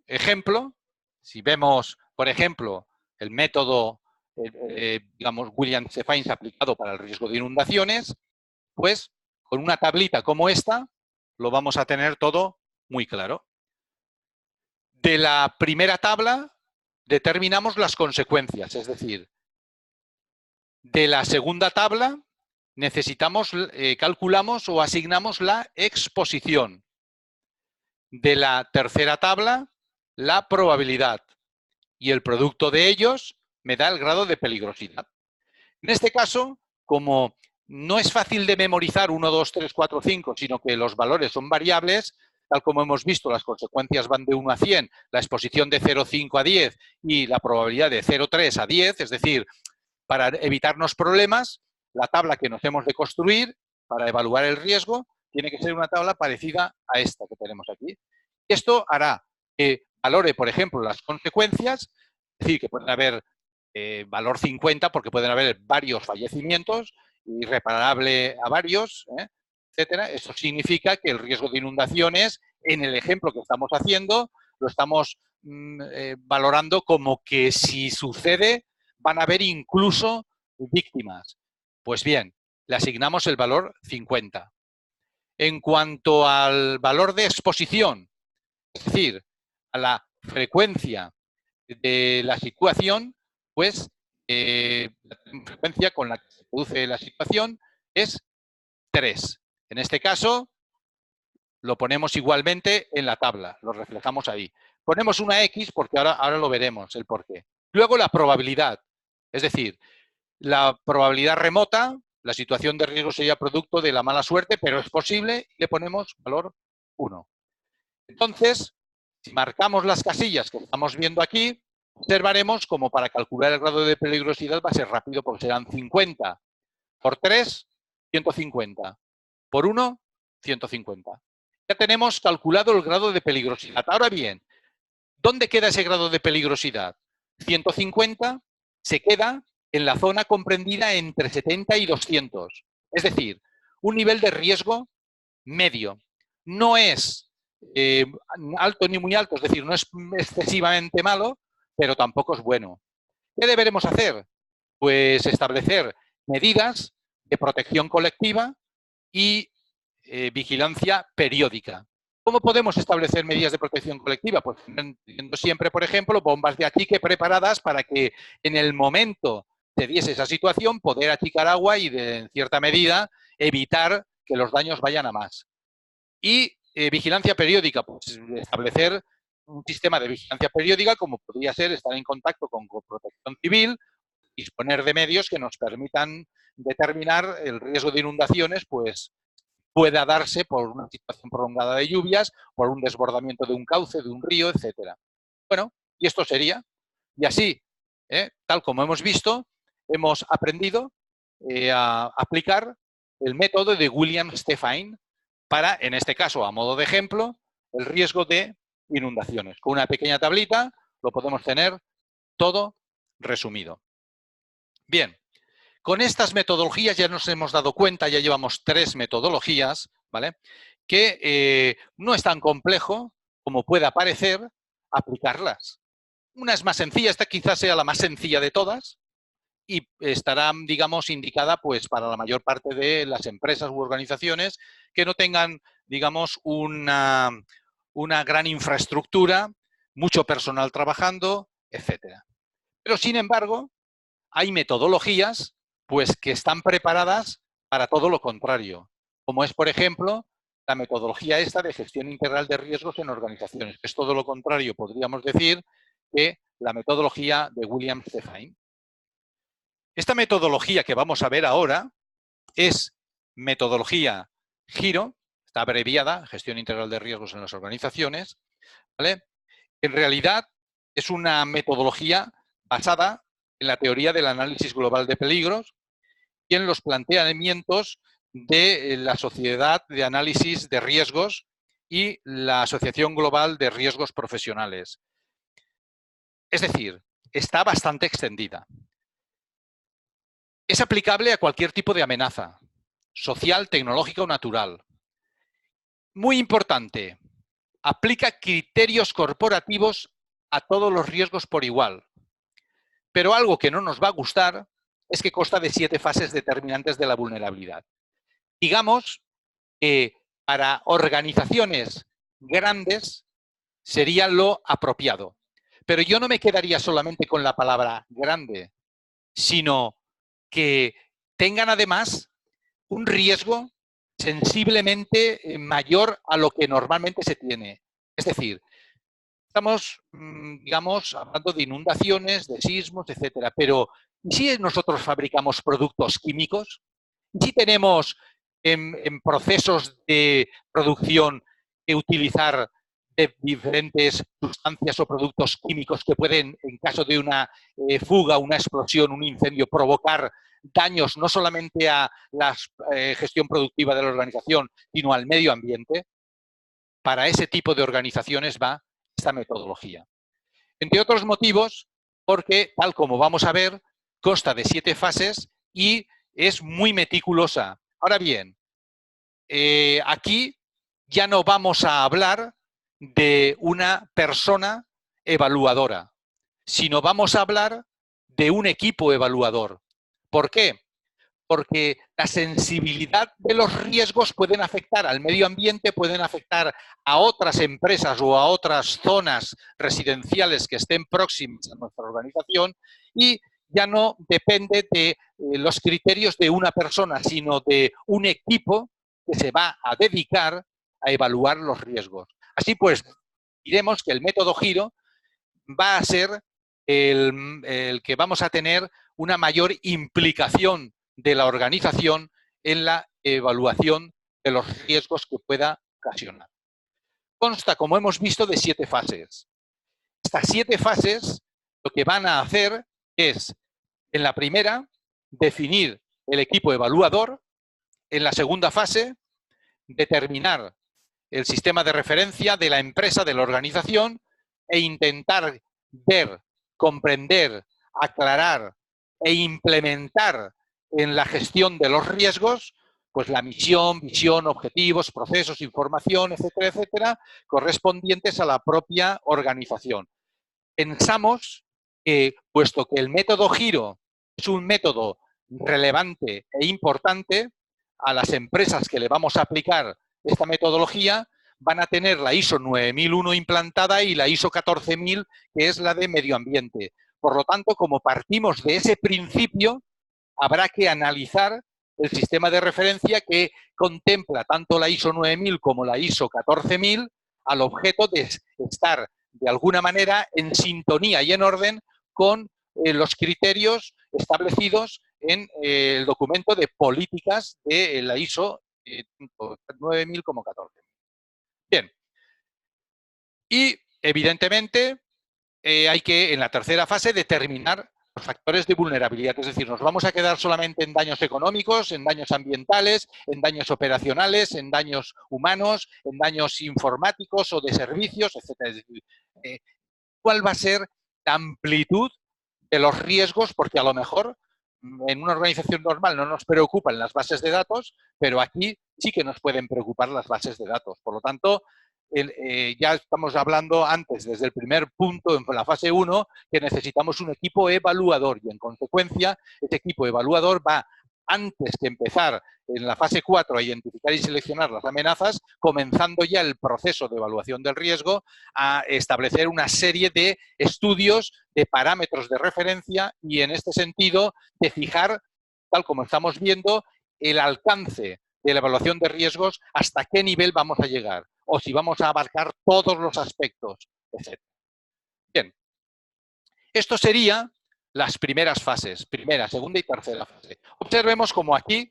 ejemplo, si vemos, por ejemplo, el método, digamos, Williams-Fines aplicado para el riesgo de inundaciones, pues con una tablita como esta lo vamos a tener todo muy claro. De la primera tabla determinamos las consecuencias, es decir, de la segunda tabla necesitamos, calculamos o asignamos la exposición. De la tercera tabla, la probabilidad. Y el producto de ellos me da el grado de peligrosidad. En este caso, como no es fácil de memorizar 1, 2, 3, 4, 5, sino que los valores son variables, tal como hemos visto, las consecuencias van de 1 a 100, la exposición de 0,5 a 10 y la probabilidad de 0,3 a 10, es decir, para evitarnos problemas, la tabla que nos hemos de construir para evaluar el riesgo tiene que ser una tabla parecida a esta que tenemos aquí. Esto hará que valore, por ejemplo, las consecuencias, es decir, que pueden haber valor 50 porque pueden haber varios fallecimientos, irreparable a varios, etcétera. Eso significa que el riesgo de inundaciones, en el ejemplo que estamos haciendo, lo estamos valorando como que si sucede van a haber incluso víctimas. Pues bien, le asignamos el valor 50. En cuanto al valor de exposición, es decir, a la frecuencia de la situación, pues la frecuencia con la que se produce la situación es 3. En este caso, lo ponemos igualmente en la tabla, lo reflejamos ahí. Ponemos una X porque ahora lo veremos el porqué. Luego la probabilidad, es decir, la probabilidad remota, la situación de riesgo sería producto de la mala suerte, pero es posible, y le ponemos valor 1. Entonces, si marcamos las casillas que estamos viendo aquí, observaremos como para calcular el grado de peligrosidad va a ser rápido porque serán 50 por 3, 150. Por 1, 150. Ya tenemos calculado el grado de peligrosidad. Ahora bien, ¿dónde queda ese grado de peligrosidad? 150 se queda en la zona comprendida entre 70 y 200. Es decir, un nivel de riesgo medio. No es alto ni muy alto, es decir, no es excesivamente malo, pero tampoco es bueno. ¿Qué deberemos hacer? Pues establecer medidas de protección colectiva y vigilancia periódica. ¿Cómo podemos establecer medidas de protección colectiva? Pues teniendo siempre, por ejemplo, bombas de achique preparadas para que en el momento se diese esa situación, poder achicar agua y, en cierta medida, evitar que los daños vayan a más. Y vigilancia periódica, pues establecer un sistema de vigilancia periódica, como podría ser estar en contacto con Protección Civil, disponer de medios que nos permitan determinar el riesgo de inundaciones, pues pueda darse por una situación prolongada de lluvias, por un desbordamiento de un cauce, de un río, etcétera. Bueno, y esto sería. Y así, tal como hemos visto, hemos aprendido a aplicar el método de William Stefain para, en este caso, a modo de ejemplo, el riesgo de inundaciones. Con una pequeña tablita lo podemos tener todo resumido. Bien, con estas metodologías ya nos hemos dado cuenta, ya llevamos 3 metodologías, ¿vale? Que no es tan complejo como pueda parecer aplicarlas. Una es más sencilla, esta quizás sea la más sencilla de todas y estará, digamos, indicada pues para la mayor parte de las empresas u organizaciones que no tengan, digamos, una gran infraestructura, mucho personal trabajando, etcétera. Pero, sin embargo, hay metodologías pues, que están preparadas para todo lo contrario, como es, por ejemplo, la metodología esta de gestión integral de riesgos en organizaciones, que es todo lo contrario, podríamos decir, que la metodología de William Stefain. Esta metodología que vamos a ver ahora es metodología GIRO, está abreviada, gestión integral de riesgos en las organizaciones, ¿vale? En realidad es una metodología basada en la teoría del análisis global de peligros y en los planteamientos de la Sociedad de Análisis de Riesgos y la Asociación Global de Riesgos Profesionales. Es decir, está bastante extendida. Es aplicable a cualquier tipo de amenaza, social, tecnológica o natural. Muy importante, aplica criterios corporativos a todos los riesgos por igual. Pero algo que no nos va a gustar es que consta de 7 fases determinantes de la vulnerabilidad. Digamos que para organizaciones grandes sería lo apropiado. Pero yo no me quedaría solamente con la palabra grande, sino que tengan además un riesgo sensiblemente mayor a lo que normalmente se tiene. Es decir, estamos, digamos, hablando de inundaciones, de sismos, etcétera. Pero, ¿y si nosotros fabricamos productos químicos? ¿Y si tenemos en procesos de producción que utilizar de diferentes sustancias o productos químicos que pueden, en caso de una fuga, una explosión, un incendio, provocar daños no solamente a la gestión productiva de la organización, sino al medio ambiente? Para ese tipo de organizaciones va esta metodología. Entre otros motivos, porque, tal como vamos a ver, consta de 7 fases y es muy meticulosa. Ahora bien, aquí ya no vamos a hablar de una persona evaluadora, sino vamos a hablar de un equipo evaluador. ¿Por qué? Porque la sensibilidad de los riesgos pueden afectar al medio ambiente, pueden afectar a otras empresas o a otras zonas residenciales que estén próximas a nuestra organización y ya no depende de los criterios de una persona, sino de un equipo que se va a dedicar a evaluar los riesgos. Así pues, diremos que el método GIRO va a ser el que vamos a tener una mayor implicación de la organización en la evaluación de los riesgos que pueda ocasionar. Consta, como hemos visto, de 7 fases. Estas 7 fases lo que van a hacer es, en la primera, definir el equipo evaluador. En la segunda fase, determinar el sistema de referencia de la empresa, de la organización, e intentar ver, comprender, aclarar e implementar en la gestión de los riesgos, pues la misión, visión, objetivos, procesos, información, etcétera, etcétera, correspondientes a la propia organización. Pensamos que, puesto que el método Giro es un método relevante e importante, a las empresas que le vamos a aplicar esta metodología van a tener la ISO 9001 implantada y la ISO 14000, que es la de medio ambiente. Por lo tanto, como partimos de ese principio, habrá que analizar el sistema de referencia que contempla tanto la ISO 9000 como la ISO 14000 al objeto de estar de alguna manera en sintonía y en orden con los criterios establecidos en el documento de políticas de la ISO tanto 9000 como 14000. Bien. Y, evidentemente, hay que, en la tercera fase, determinar los factores de vulnerabilidad. Es decir, nos vamos a quedar solamente en daños económicos, en daños ambientales, en daños operacionales, en daños humanos, en daños informáticos o de servicios, etcétera. Es decir, ¿cuál va a ser la amplitud de los riesgos? Porque a lo mejor en una organización normal no nos preocupan las bases de datos, pero aquí sí que nos pueden preocupar las bases de datos. Por lo tanto, ya estamos hablando antes, desde el primer punto, en la fase 1, que necesitamos un equipo evaluador y, en consecuencia, ese equipo evaluador va, antes de empezar en la fase 4 a identificar y seleccionar las amenazas, comenzando ya el proceso de evaluación del riesgo, a establecer una serie de estudios, de parámetros de referencia y, en este sentido, de fijar, tal como estamos viendo, el alcance de la evaluación de riesgos, hasta qué nivel vamos a llegar, o si vamos a abarcar todos los aspectos, etc. Bien, esto sería las primeras fases, primera, segunda y tercera fase. Observemos como aquí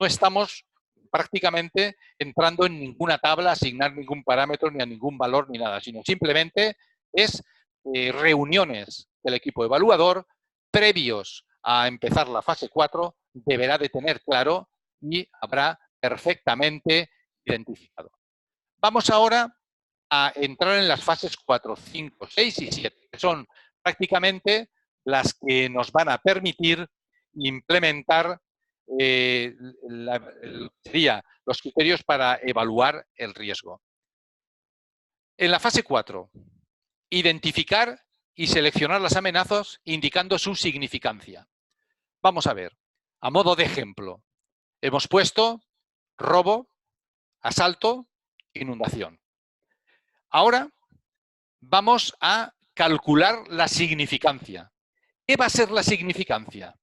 no estamos prácticamente entrando en ninguna tabla, asignar ningún parámetro, ni a ningún valor, ni nada, sino simplemente es reuniones del equipo evaluador previos a empezar la fase 4, deberá de tener claro y habrá perfectamente identificado. Vamos ahora a entrar en las fases 4, 5, 6 y 7, que son prácticamente las que nos van a permitir implementar sería los criterios para evaluar el riesgo. En la fase 4, identificar y seleccionar las amenazas indicando su significancia. Vamos a ver, a modo de ejemplo, hemos puesto robo, asalto, inundación. Ahora vamos a calcular la significancia. ¿Qué va a ser la significancia?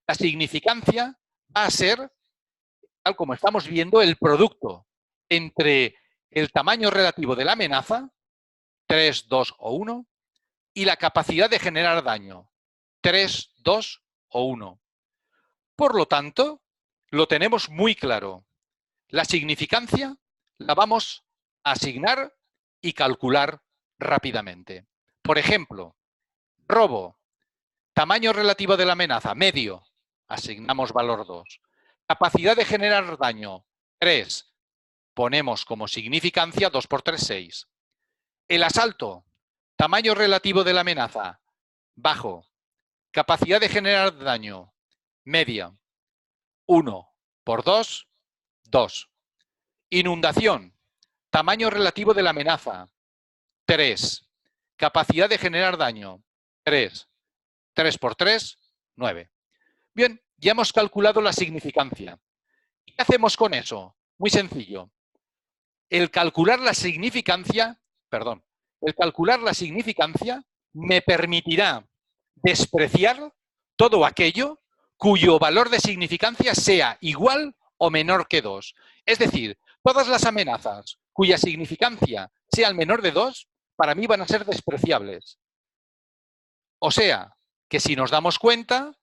La significancia va a ser, tal como estamos viendo, el producto entre el tamaño relativo de la amenaza, 3, 2 o 1, y la capacidad de generar daño, 3, 2 o 1. Por lo tanto, lo tenemos muy claro. La significancia la vamos a asignar y calcular rápidamente. Por ejemplo, robo, tamaño relativo de la amenaza, medio, asignamos valor 2. Capacidad de generar daño, 3, ponemos como significancia 2 por 3, 6. El asalto, tamaño relativo de la amenaza, bajo. Capacidad de generar daño, media, 1 por 2, 2. Inundación, tamaño relativo de la amenaza, 3. Capacidad de generar daño, 3. 3 por 3, 9. Bien, ya hemos calculado la significancia. ¿Qué hacemos con eso? Muy sencillo. El calcular la significancia me permitirá despreciar todo aquello cuyo valor de significancia sea igual o menor que 2. Es decir, todas las amenazas cuya significancia sea el menor de 2, para mí van a ser despreciables. O sea, que si nos damos cuenta,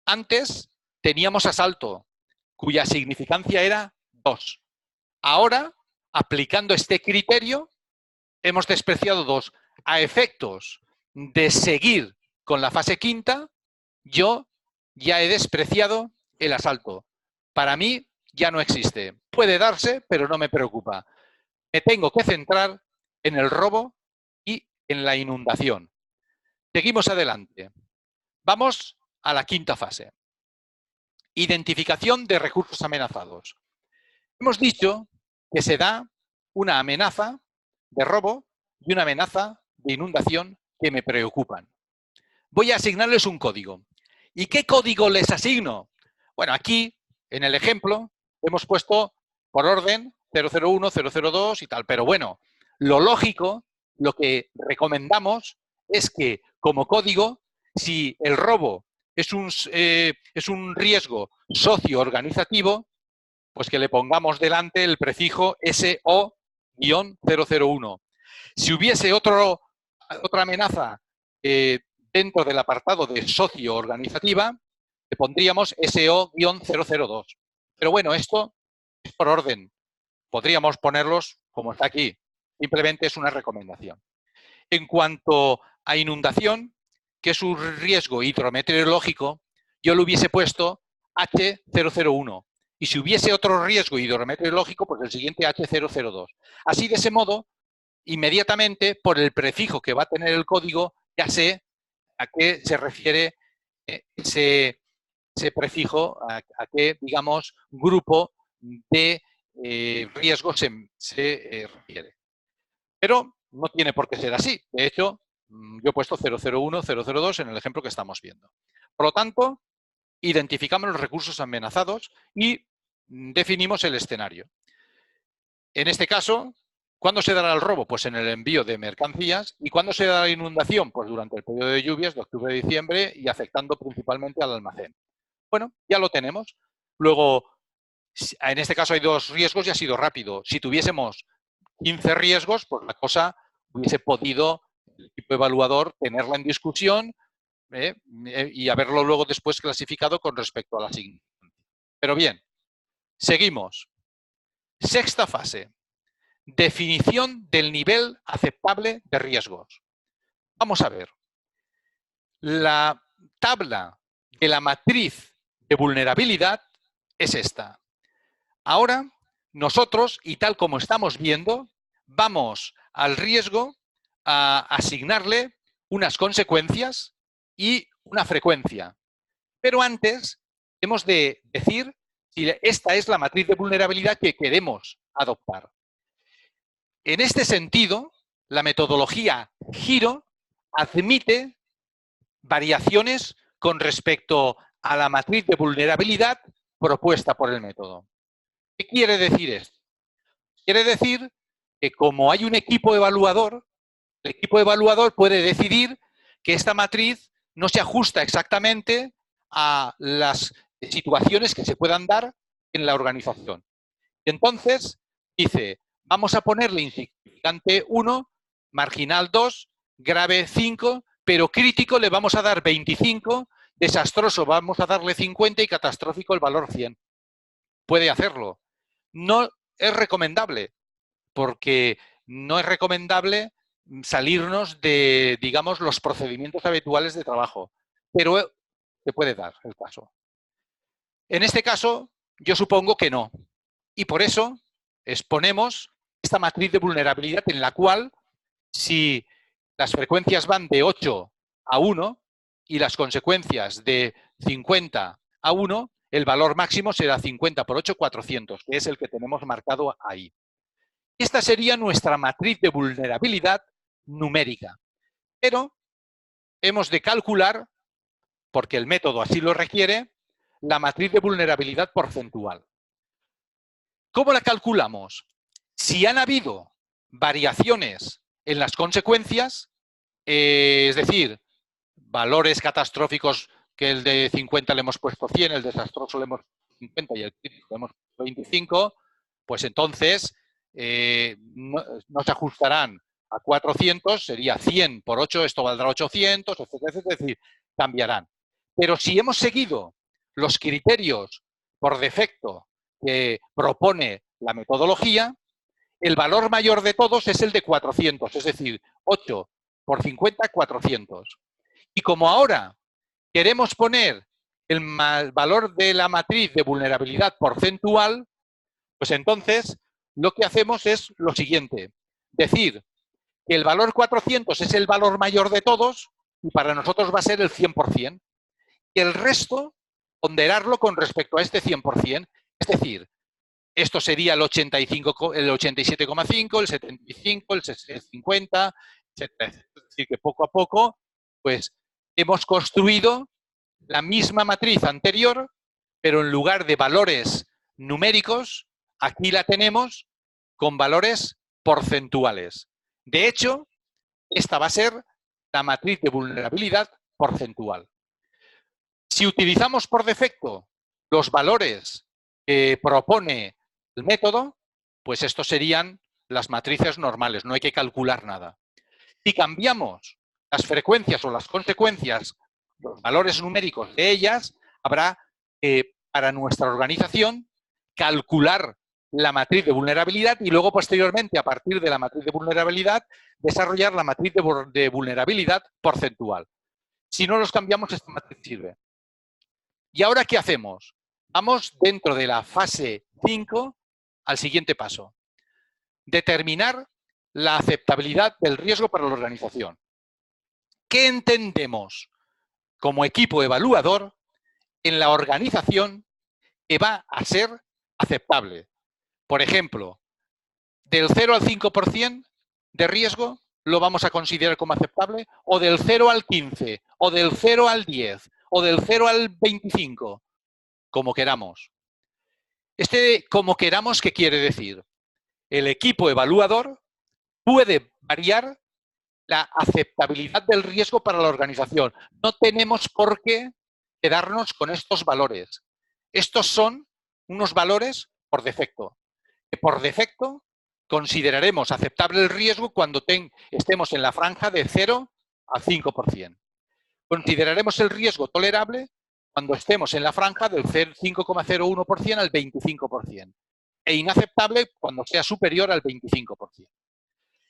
antes teníamos asalto, cuya significancia era 2. Ahora, aplicando este criterio, hemos despreciado 2. A efectos de seguir con la fase quinta, yo ya he despreciado el asalto. Para mí ya no existe. Puede darse, pero no me preocupa. me tengo que centrar en el robo y en la inundación. Seguimos adelante. Vamos a la quinta fase. Identificación de recursos amenazados. Hemos dicho que se da una amenaza de robo y una amenaza de inundación que me preocupan. Voy a asignarles un código. ¿Y qué código les asigno? Bueno, aquí, en el ejemplo, hemos puesto por orden 001, 002 y tal. Pero bueno, lo lógico, lo que recomendamos es que como código, si el robo es un riesgo socio-organizativo, pues que le pongamos delante el prefijo SO-001. Si hubiese otra amenaza dentro del apartado de socio-organizativa, le pondríamos SO-002. Pero bueno, esto es por orden. Podríamos ponerlos como está aquí. Simplemente es una recomendación. En cuanto a inundación, que es un riesgo hidrometeorológico, yo lo hubiese puesto H001. Y si hubiese otro riesgo hidrometeorológico, pues el siguiente H002. Así, de ese modo, inmediatamente, por el prefijo que va a tener el código, ya sé a qué se refiere ese prefijo, a qué, digamos, grupo de riesgos se refiere. Pero no tiene por qué ser así. De hecho, yo he puesto 001, 002 en el ejemplo que estamos viendo. Por lo tanto, identificamos los recursos amenazados y definimos el escenario. En este caso, ¿cuándo se dará el robo? Pues en el envío de mercancías. ¿Y cuándo se dará la inundación? Pues durante el periodo de lluvias de octubre a diciembre y afectando principalmente al almacén. Bueno, ya lo tenemos. Luego, en este caso hay dos riesgos y ha sido rápido. Si tuviésemos 15 riesgos, pues la cosa hubiese podido el equipo evaluador tenerla en discusión y haberlo luego después clasificado con respecto a la siguiente. Pero bien, seguimos. Sexta fase. Definición del nivel aceptable de riesgos. Vamos a ver. La tabla de la matriz de vulnerabilidad es esta. Ahora, nosotros, y tal como estamos viendo, vamos al riesgo a asignarle unas consecuencias y una frecuencia. Pero antes hemos de decir si esta es la matriz de vulnerabilidad que queremos adoptar. En este sentido, la metodología Giro admite variaciones con respecto a la matriz de vulnerabilidad propuesta por el método. ¿Qué quiere decir esto? Quiere decir que como hay un equipo evaluador, el equipo evaluador puede decidir que esta matriz no se ajusta exactamente a las situaciones que se puedan dar en la organización. Y entonces dice, vamos a ponerle insignificante 1, marginal 2, grave 5, pero crítico le vamos a dar 25, desastroso vamos a darle 50 y catastrófico el valor 100. Puede hacerlo. No es recomendable, porque no es recomendable salirnos de, digamos, los procedimientos habituales de trabajo, pero se puede dar el caso. En este caso, yo supongo que no. Y por eso exponemos esta matriz de vulnerabilidad en la cual, si las frecuencias van de 8 a 1 y las consecuencias de 50 a 1, el valor máximo será 50 por 8, 400, que es el que tenemos marcado ahí. Esta sería nuestra matriz de vulnerabilidad numérica. Pero hemos de calcular, porque el método así lo requiere, la matriz de vulnerabilidad porcentual. ¿Cómo la calculamos? Si han habido variaciones en las consecuencias, es decir, valores catastróficos que el de 50 le hemos puesto 100, el desastroso le hemos puesto 50 y el crítico le hemos puesto 25, pues entonces no se ajustarán a 400, sería 100 por 8, esto valdrá 800, etcétera, es decir, cambiarán. Pero si hemos seguido los criterios por defecto que propone la metodología, el valor mayor de todos es el de 400, es decir, 8 por 50, 400. Y como ahora queremos poner el valor de la matriz de vulnerabilidad porcentual, pues entonces lo que hacemos es lo siguiente, decir que el valor 400 es el valor mayor de todos y para nosotros va a ser el 100%. Y el resto, ponderarlo con respecto a este 100%. Es decir, esto sería el 85, el 87,5, el 75, el 50, etcétera. Es decir, que poco a poco, pues, hemos construido la misma matriz anterior, pero en lugar de valores numéricos, aquí la tenemos con valores porcentuales. De hecho, esta va a ser la matriz de vulnerabilidad porcentual. Si utilizamos por defecto los valores que propone el método, pues estos serían las matrices normales, no hay que calcular nada. Si cambiamos las frecuencias o las consecuencias, los valores numéricos de ellas, habrá para nuestra organización calcular la matriz de vulnerabilidad y luego posteriormente, a partir de la matriz de vulnerabilidad, desarrollar la matriz de vulnerabilidad porcentual. Si no los cambiamos, esta matriz sirve. ¿Y ahora qué hacemos? Vamos dentro de la fase 5 al siguiente paso. Determinar la aceptabilidad del riesgo para la organización. ¿Qué entendemos como equipo evaluador en la organización que va a ser aceptable? Por ejemplo, del 0 al 5% de riesgo lo vamos a considerar como aceptable, o del 0 al 15, o del 0 al 10, o del 0 al 25, como queramos. Este como queramos, ¿qué quiere decir? El equipo evaluador puede variar la aceptabilidad del riesgo para la organización. No tenemos por qué quedarnos con estos valores. Estos son unos valores por defecto. Que por defecto consideraremos aceptable el riesgo cuando estemos en la franja de 0 a 5%. Consideraremos el riesgo tolerable cuando estemos en la franja del 5,01% al 25%. E inaceptable cuando sea superior al 25%.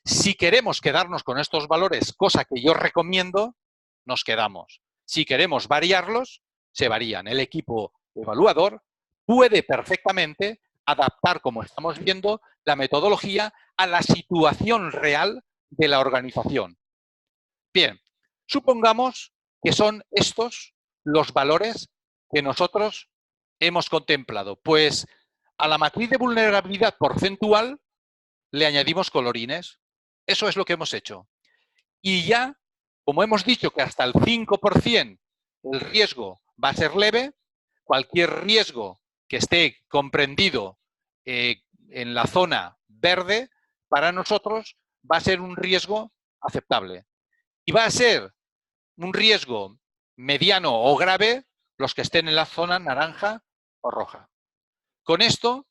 Si queremos quedarnos con estos valores, cosa que yo recomiendo, nos quedamos. Si queremos variarlos, se varían. El equipo evaluador puede perfectamente adaptar, como estamos viendo, la metodología a la situación real de la organización. Bien, supongamos que son estos los valores que nosotros hemos contemplado. Pues a la matriz de vulnerabilidad porcentual le añadimos colorines. Eso es lo que hemos hecho. Y ya, como hemos dicho que hasta el 5% el riesgo va a ser leve, cualquier riesgo que esté comprendido en la zona verde, para nosotros va a ser un riesgo aceptable. Y va a ser un riesgo mediano o grave los que estén en la zona naranja o roja. Con esto,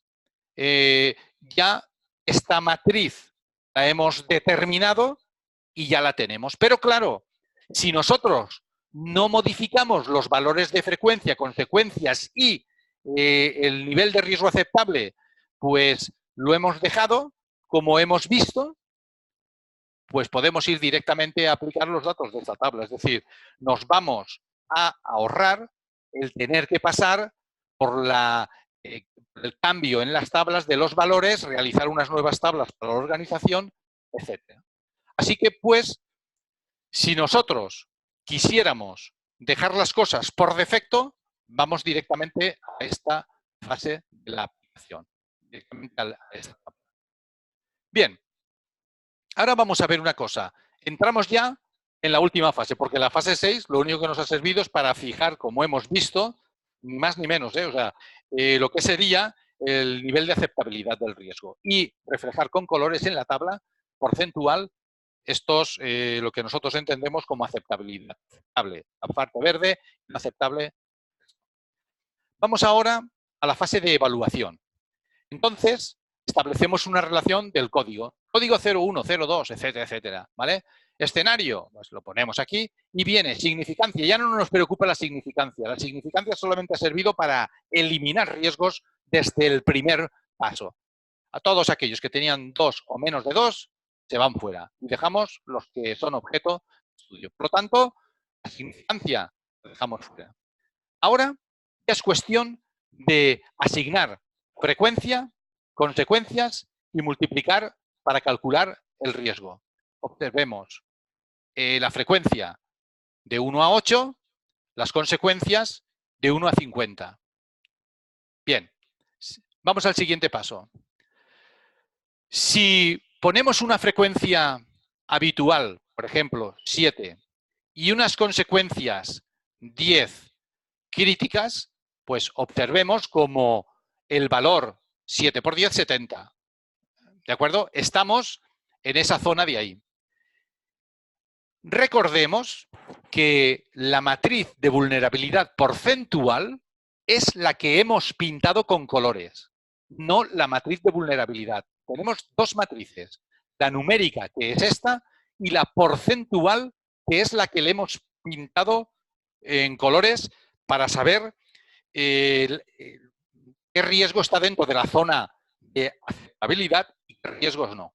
ya esta matriz la hemos determinado y ya la tenemos. Pero claro, si nosotros no modificamos los valores de frecuencia, consecuencias y el nivel de riesgo aceptable, pues lo hemos dejado, como hemos visto, pues podemos ir directamente a aplicar los datos de esta tabla. Es decir, nos vamos a ahorrar el tener que pasar por el cambio en las tablas de los valores, realizar unas nuevas tablas para la organización, etc. Así que, pues, si nosotros quisiéramos dejar las cosas por defecto, vamos directamente a esta fase de la aplicación. Directamente a esta tabla. Bien, ahora vamos a ver una cosa. Entramos ya en la última fase, porque la fase 6 lo único que nos ha servido es para fijar, como hemos visto, ni más ni menos, o sea, lo que sería el nivel de aceptabilidad del riesgo y reflejar con colores en la tabla porcentual estos, lo que nosotros entendemos como aceptabilidad. Aceptable, la parte verde, inaceptable. Vamos ahora a la fase de evaluación. Entonces, establecemos una relación del código. Código 01, 02, etcétera, etcétera, ¿vale? Escenario, pues lo ponemos aquí y viene significancia. Ya no nos preocupa la significancia. La significancia solamente ha servido para eliminar riesgos desde el primer paso. A todos aquellos que tenían 2 o menos de 2, se van fuera. Y dejamos los que son objeto de estudio. Por lo tanto, la significancia la dejamos fuera. Ahora ya es cuestión de asignar frecuencia, consecuencias y multiplicar para calcular el riesgo. Observemos la frecuencia de 1 a 8, las consecuencias de 1 a 50. Bien, vamos al siguiente paso. Si ponemos una frecuencia habitual, por ejemplo, 7, y unas consecuencias 10 críticas, pues observemos como el valor 7 por 10, 70. ¿De acuerdo? Estamos en esa zona de ahí. Recordemos que la matriz de vulnerabilidad porcentual es la que hemos pintado con colores, no la matriz de vulnerabilidad. Tenemos dos matrices, la numérica, que es esta, y la porcentual, que es la que le hemos pintado en colores para saber qué riesgo está dentro de la zona de aceptabilidad y qué riesgos no.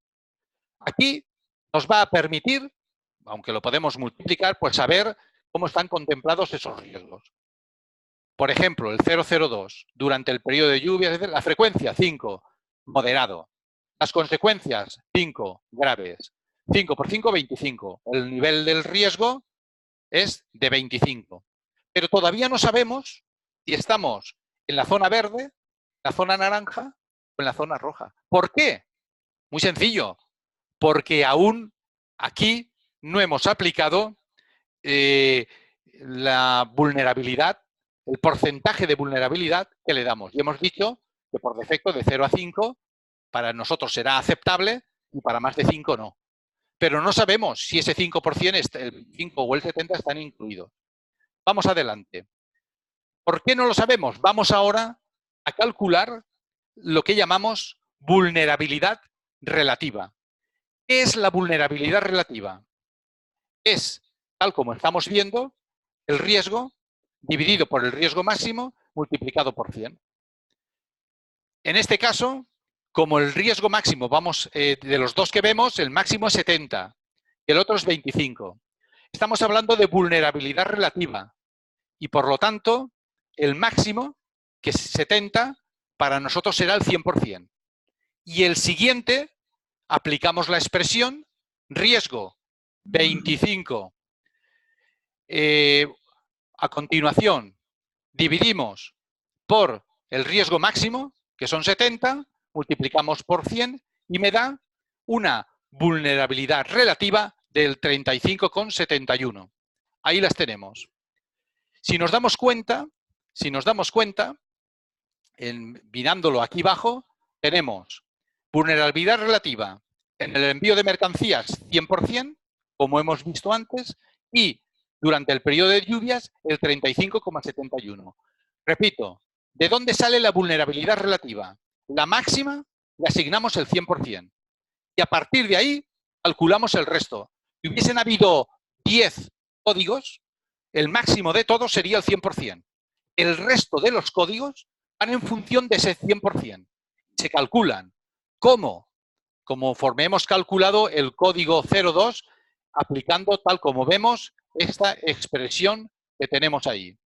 Aquí nos va a permitir, aunque lo podemos multiplicar, pues saber cómo están contemplados esos riesgos. Por ejemplo, el 0,02 durante el periodo de lluvia, la frecuencia 5, moderado. Las consecuencias 5, graves. 5 por 5, 25. El nivel del riesgo es de 25. Pero todavía no sabemos si estamos en la zona verde, en la zona naranja o en la zona roja. ¿Por qué? Muy sencillo. Porque aún aquí no hemos aplicado la vulnerabilidad, el porcentaje de vulnerabilidad que le damos. Y hemos dicho que por defecto de 0 a 5 para nosotros será aceptable y para más de 5 no. Pero no sabemos si ese 5%, el 5 o el 70 están incluidos. Vamos adelante. ¿Por qué no lo sabemos? Vamos ahora a calcular lo que llamamos vulnerabilidad relativa. ¿Qué es la vulnerabilidad relativa? Es, tal como estamos viendo, el riesgo dividido por el riesgo máximo multiplicado por 100. En este caso, como el riesgo máximo, de los dos que vemos, el máximo es 70 y el otro es 25. Estamos hablando de vulnerabilidad relativa y, por lo tanto, el máximo, que es 70, para nosotros será el 100%. Y el siguiente, aplicamos la expresión riesgo 25. A continuación, dividimos por el riesgo máximo, que son 70, multiplicamos por 100 y me da una vulnerabilidad relativa del 35,71. Ahí las tenemos. Si nos damos cuenta, mirándolo aquí abajo, tenemos vulnerabilidad relativa en el envío de mercancías 100%, como hemos visto antes, y durante el periodo de lluvias el 35,71. Repito, ¿de dónde sale la vulnerabilidad relativa? La máxima le asignamos el 100%. Y a partir de ahí calculamos el resto. Si hubiesen habido 10 códigos, el máximo de todos sería el 100%. El resto de los códigos van en función de ese 100%. Se calculan. ¿Cómo? Conforme hemos calculado el código 02, aplicando tal como vemos esta expresión que tenemos ahí.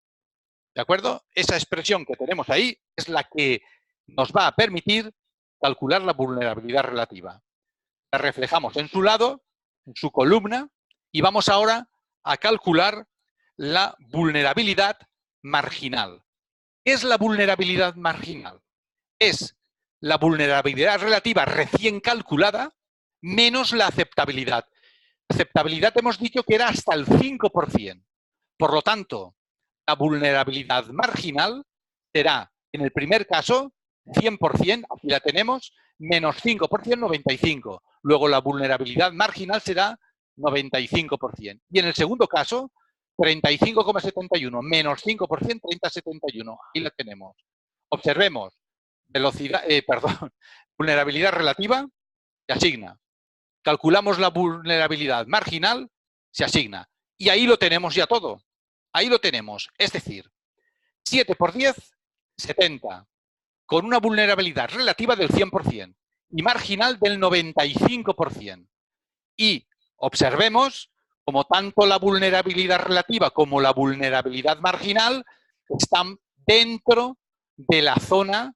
¿De acuerdo? Esa expresión que tenemos ahí es la que nos va a permitir calcular la vulnerabilidad relativa. La reflejamos en su lado, en su columna, y vamos ahora a calcular la vulnerabilidad marginal. ¿Qué es la vulnerabilidad marginal? Es la vulnerabilidad relativa recién calculada menos la aceptabilidad. Aceptabilidad hemos dicho que era hasta el 5%. Por lo tanto, la vulnerabilidad marginal será, en el primer caso, 100%, aquí la tenemos, menos 5%, 95%. Luego la vulnerabilidad marginal será 95%. Y en el segundo caso, 35,71, menos 5%, 30,71. Ahí la tenemos. Observemos. Vulnerabilidad relativa, se asigna. Calculamos la vulnerabilidad marginal, se asigna. Y ahí lo tenemos ya todo. Ahí lo tenemos. Es decir, 7 por 10, 70. Con una vulnerabilidad relativa del 100% y marginal del 95%. Y observemos como tanto la vulnerabilidad relativa como la vulnerabilidad marginal están dentro de la zona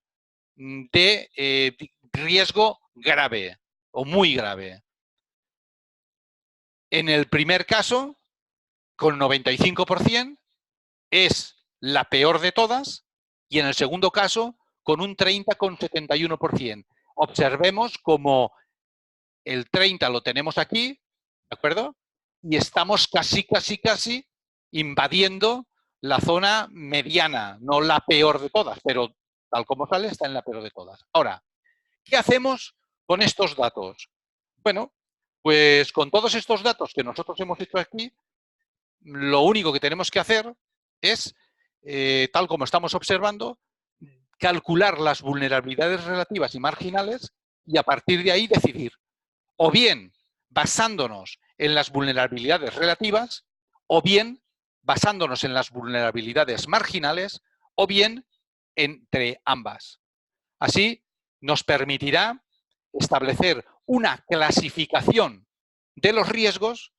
de riesgo grave o muy grave. En el primer caso, con 95%, es la peor de todas, y en el segundo caso, con un 30,71%. Observemos como el 30 lo tenemos aquí, ¿de acuerdo? Y estamos casi invadiendo la zona mediana, no la peor de todas, pero tal como sale está en la peor de todas. Ahora, ¿qué hacemos con estos datos? Bueno, pues con todos estos datos que nosotros hemos hecho aquí, lo único que tenemos que hacer es, tal como estamos observando, calcular las vulnerabilidades relativas y marginales y a partir de ahí decidir, o bien basándonos en las vulnerabilidades relativas, o bien basándonos en las vulnerabilidades marginales, o bien entre ambas. Así nos permitirá establecer una clasificación de los riesgos.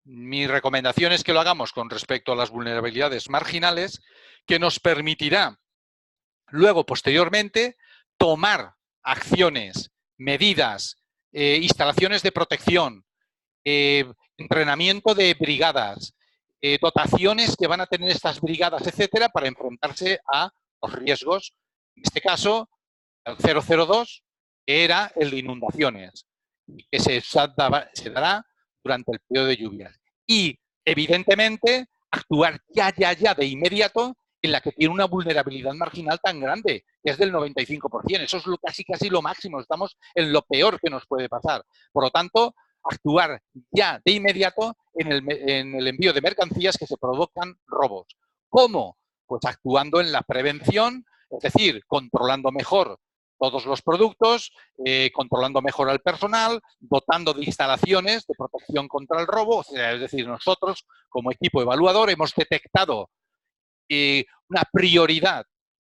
Mi recomendación es que lo hagamos con respecto a las vulnerabilidades marginales, que nos permitirá luego, posteriormente, tomar acciones, medidas, instalaciones de protección, entrenamiento de brigadas, dotaciones que van a tener estas brigadas, etcétera, para enfrentarse a los riesgos. En este caso, el 002 era el de inundaciones, que se dará durante el periodo de lluvias. Y, evidentemente, actuar ya de inmediato en la que tiene una vulnerabilidad marginal tan grande, que es del 95%. Eso es casi lo máximo. Estamos en lo peor que nos puede pasar. Por lo tanto, actuar ya de inmediato en el envío de mercancías que se provocan robos. ¿Cómo? Pues actuando en la prevención, es decir, controlando mejor todos los productos, controlando mejor al personal, dotando de instalaciones de protección contra el robo. O sea, es decir, nosotros, como equipo evaluador, hemos detectado una prioridad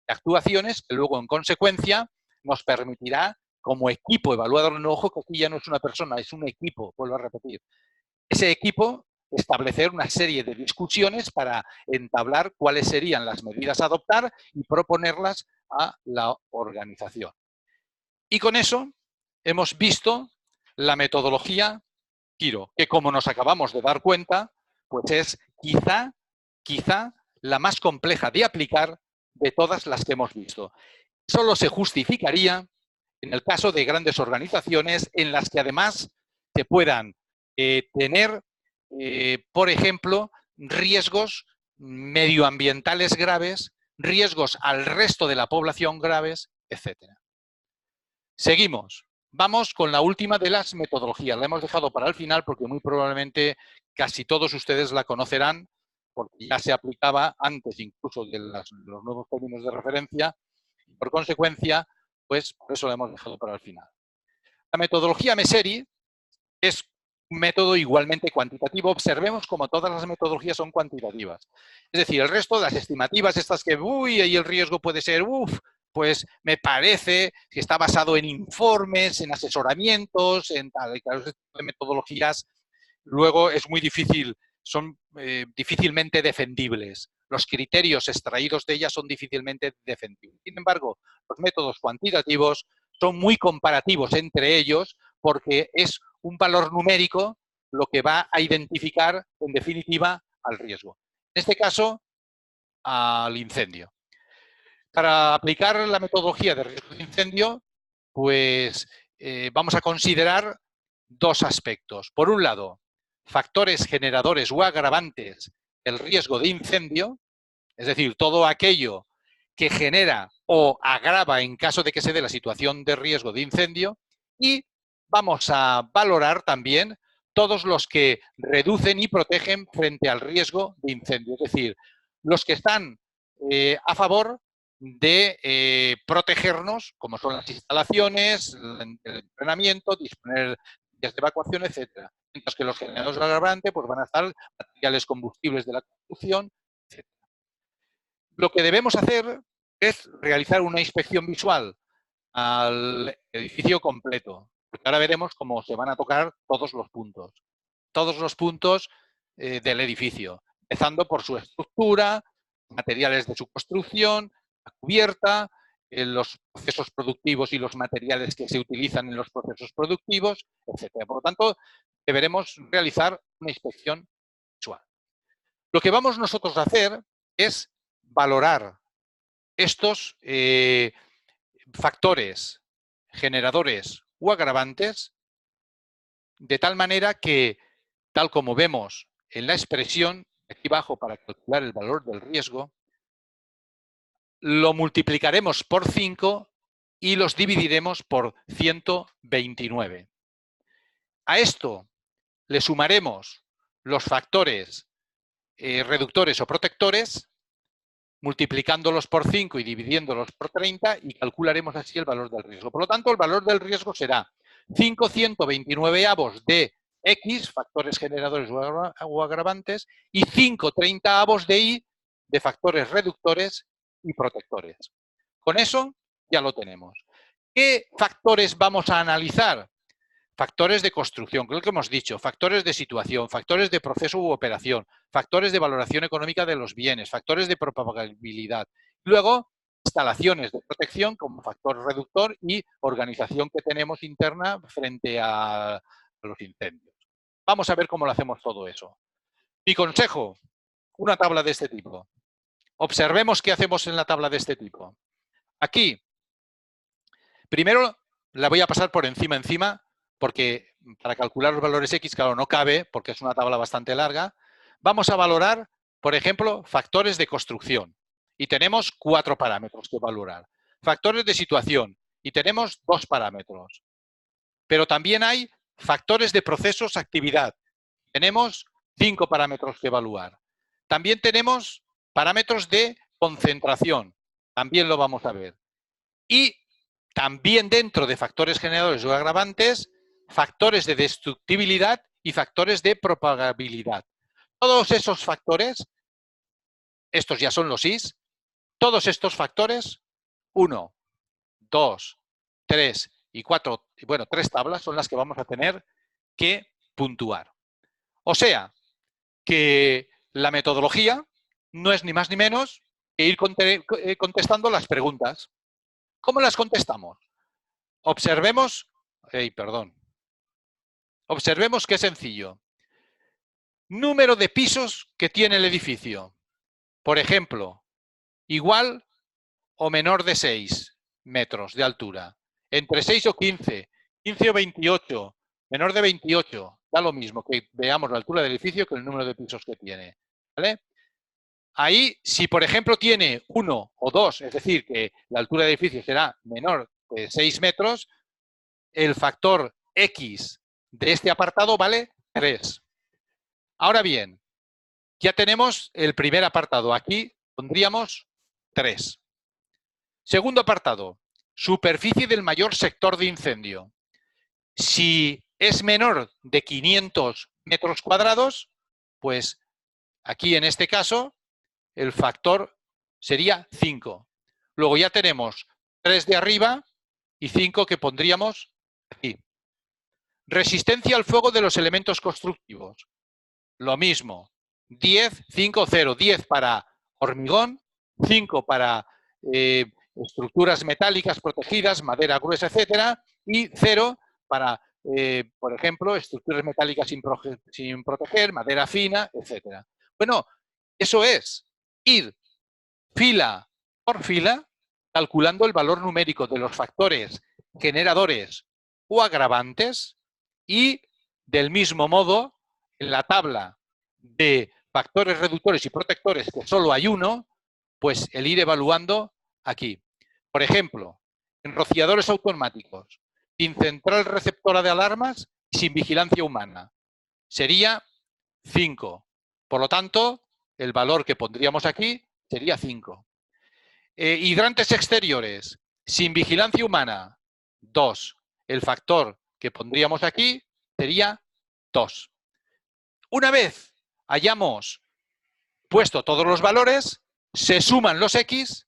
de actuaciones que luego, en consecuencia, nos permitirá, como equipo evaluador, no, ojo, que aquí ya no es una persona, es un equipo, vuelvo a repetir, ese equipo establecer una serie de discusiones para entablar cuáles serían las medidas a adoptar y proponerlas a la organización. Y con eso hemos visto la metodología Kiro, que como nos acabamos de dar cuenta, pues es quizá la más compleja de aplicar de todas las que hemos visto. Solo se justificaría en el caso de grandes organizaciones en las que además se puedan tener, por ejemplo, riesgos medioambientales graves, riesgos al resto de la población graves, etc. Seguimos. Vamos con la última de las metodologías. La hemos dejado para el final porque muy probablemente casi todos ustedes la conocerán porque ya se aplicaba antes incluso de los nuevos términos de referencia. Por consecuencia, pues por eso la hemos dejado para el final. La metodología Messeri es un método igualmente cuantitativo. Observemos como todas las metodologías son cuantitativas. Es decir, el resto de las estimativas, estas que, ahí el riesgo puede ser, pues me parece que está basado en informes, en asesoramientos, en tal, claro, este tipo de metodologías, luego es muy difícil, son difícilmente defendibles. Los criterios extraídos de ellas son difícilmente defendibles. Sin embargo, los métodos cuantitativos son muy comparativos entre ellos porque es un valor numérico lo que va a identificar, en definitiva, al riesgo. En este caso, al incendio. Para aplicar la metodología de riesgo de incendio, pues vamos a considerar dos aspectos. Por un lado, factores generadores o agravantes del riesgo de incendio, es decir, todo aquello que genera o agrava en caso de que se dé la situación de riesgo de incendio, y vamos a valorar también todos los que reducen y protegen frente al riesgo de incendio, es decir, los que están a favor de protegernos, como son las instalaciones, el entrenamiento, disponer de evacuación, etcétera. Mientras que los generadores de agravante pues van a estar materiales combustibles de la construcción, etc. Lo que debemos hacer es realizar una inspección visual al edificio completo. Porque ahora veremos cómo se van a tocar todos los puntos del edificio, empezando por su estructura, materiales de su construcción, la cubierta, los procesos productivos y los materiales que se utilizan en los procesos productivos, etc. Por lo tanto, deberemos realizar una inspección visual. Lo que vamos nosotros a hacer es valorar estos factores generadores u agravantes de tal manera que, tal como vemos en la expresión, aquí abajo para calcular el valor del riesgo, lo multiplicaremos por 5 y los dividiremos por 129. A esto le sumaremos los factores reductores o protectores, multiplicándolos por 5 y dividiéndolos por 30 y calcularemos así el valor del riesgo. Por lo tanto, el valor del riesgo será 5/129 de X, factores generadores o agravantes, y 5/30 de Y, de factores reductores y protectores. Con eso ya lo tenemos. ¿Qué factores vamos a analizar? Factores de construcción, creo que hemos dicho, factores de situación, factores de proceso u operación, factores de valoración económica de los bienes, factores de propagabilidad. Luego, instalaciones de protección como factor reductor y organización que tenemos interna frente a los incendios. Vamos a ver cómo lo hacemos todo eso. Mi consejo, una tabla de este tipo. Observemos qué hacemos en la tabla de este tipo. Aquí, primero la voy a pasar por encima, porque para calcular los valores X, claro, no cabe, porque es una tabla bastante larga. Vamos a valorar, por ejemplo, factores de construcción. Y tenemos 4 parámetros que valorar. Factores de situación. Y tenemos 2 parámetros. Pero también hay factores de procesos, actividad. Tenemos 5 parámetros que evaluar. También tenemos parámetros de concentración. También lo vamos a ver. Y también dentro de factores generadores o agravantes, factores de destructibilidad y factores de propagabilidad. Todos esos factores, estos ya son los Is, todos estos factores, 1, 2, 3 y 4, bueno, 3 tablas son las que vamos a tener que puntuar. O sea, que la metodología no es ni más ni menos que ir contestando las preguntas. ¿Cómo las contestamos? Observemos, observemos qué sencillo. Número de pisos que tiene el edificio. Por ejemplo, igual o menor de 6 metros de altura. Entre 6 o 15, 15 o 28, menor de 28. Da lo mismo que veamos la altura del edificio que el número de pisos que tiene. ¿Vale? Ahí, si por ejemplo tiene 1 o 2, es decir, que la altura del edificio será menor de 6 metros, el factor X de este apartado vale 3. Ahora bien, ya tenemos el primer apartado. Aquí pondríamos 3. Segundo apartado, superficie del mayor sector de incendio. Si es menor de 500 metros cuadrados, pues aquí en este caso el factor sería 5. Luego ya tenemos 3 de arriba y 5 que pondríamos aquí. Resistencia al fuego de los elementos constructivos. Lo mismo. 10, 5, 0. 10 para hormigón, 5 para estructuras metálicas protegidas, madera gruesa, etcétera, y 0 para, por ejemplo, estructuras metálicas sin proteger, madera fina, etcétera. Bueno, eso es ir fila por fila calculando el valor numérico de los factores generadores o agravantes y, del mismo modo, en la tabla de factores reductores y protectores, que solo hay uno, pues el ir evaluando aquí. Por ejemplo, en rociadores automáticos, sin central receptora de alarmas y sin vigilancia humana, sería 5. Por lo tanto, el valor que pondríamos aquí sería 5. Hidrantes exteriores, sin vigilancia humana, 2. El factor que pondríamos aquí sería 2. Una vez hayamos puesto todos los valores, se suman los X,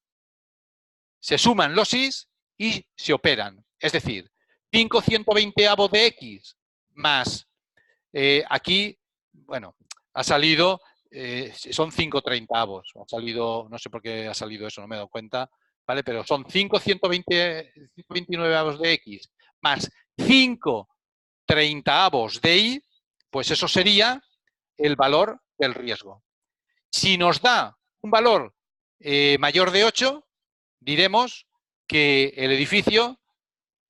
se suman los Y y se operan. Es decir, 5/120 de X más aquí, bueno, ha salido, son 5/30. Ha salido, no sé por qué ha salido eso, no me he dado cuenta, ¿vale? Pero son 5 129avos de X más 5 30avos de Y, pues eso sería el valor del riesgo. Si nos da un valor mayor de 8, diremos que el edificio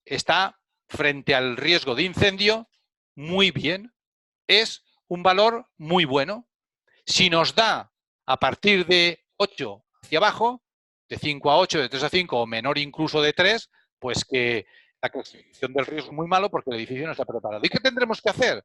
está frente al riesgo de incendio muy bien. Es un valor muy bueno. Si nos da a partir de 8 hacia abajo, de 5 a 8, de 3 a 5 o menor incluso de 3, pues que la clasificación del riesgo es muy malo porque el edificio no está preparado. ¿Y qué tendremos que hacer?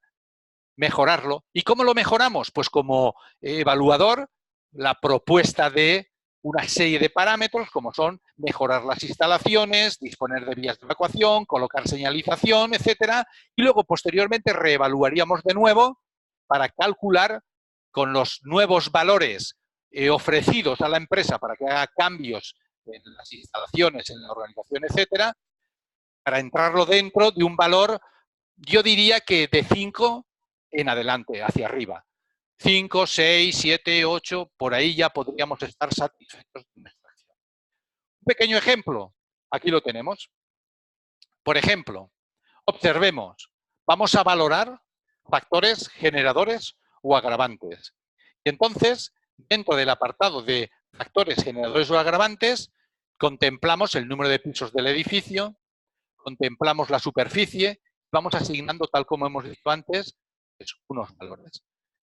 Mejorarlo. ¿Y cómo lo mejoramos? Pues como evaluador, la propuesta de una serie de parámetros como son mejorar las instalaciones, disponer de vías de evacuación, colocar señalización, etcétera, y luego posteriormente reevaluaríamos de nuevo para calcular con los nuevos valores ofrecidos a la empresa para que haga cambios en las instalaciones, en la organización, etcétera, para entrarlo dentro de un valor, yo diría que de 5 en adelante, hacia arriba. 5, 6, 7, 8, por ahí ya podríamos estar satisfechos de nuestra acción. Un pequeño ejemplo, aquí lo tenemos. Por ejemplo, observemos, vamos a valorar factores generadores o agravantes. Y entonces, dentro del apartado de factores generadores o agravantes, contemplamos el número de pisos del edificio, contemplamos la superficie, vamos asignando, tal como hemos dicho antes, unos valores.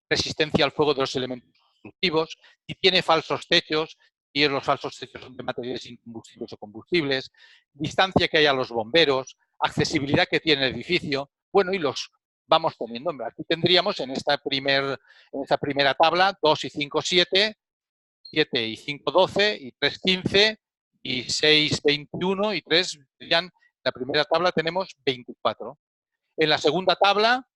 Resistencia al fuego de los elementos constructivos, si tiene falsos techos, y los falsos techos son de materiales incombustibles o combustibles, distancia que hay a los bomberos, accesibilidad que tiene el edificio, bueno, y los vamos teniendo. Aquí tendríamos en esta primera tabla 2 y 5, 7, 7 y 5, 12, y 3, 15, y 6, 21, y 3 serían, en la primera tabla tenemos 24. En la segunda tabla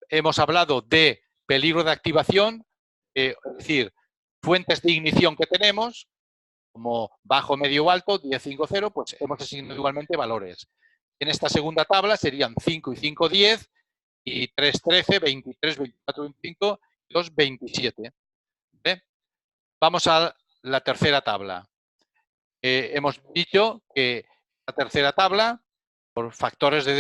hemos hablado de peligro de activación, es decir, fuentes de ignición que tenemos, como bajo, medio o alto, 10, 5, 0, pues hemos asignado igualmente valores. En esta segunda tabla serían 5 y 5, 10, y 3, 13, 23, 24, 25, y 2, 27. ¿Ve? Vamos a la tercera tabla. Hemos dicho que la tercera tabla, por factores de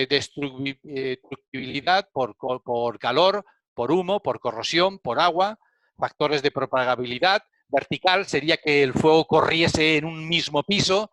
destructibilidad, por calor, por humo, por corrosión, por agua, factores de propagabilidad. Vertical sería que el fuego corriese en un mismo piso,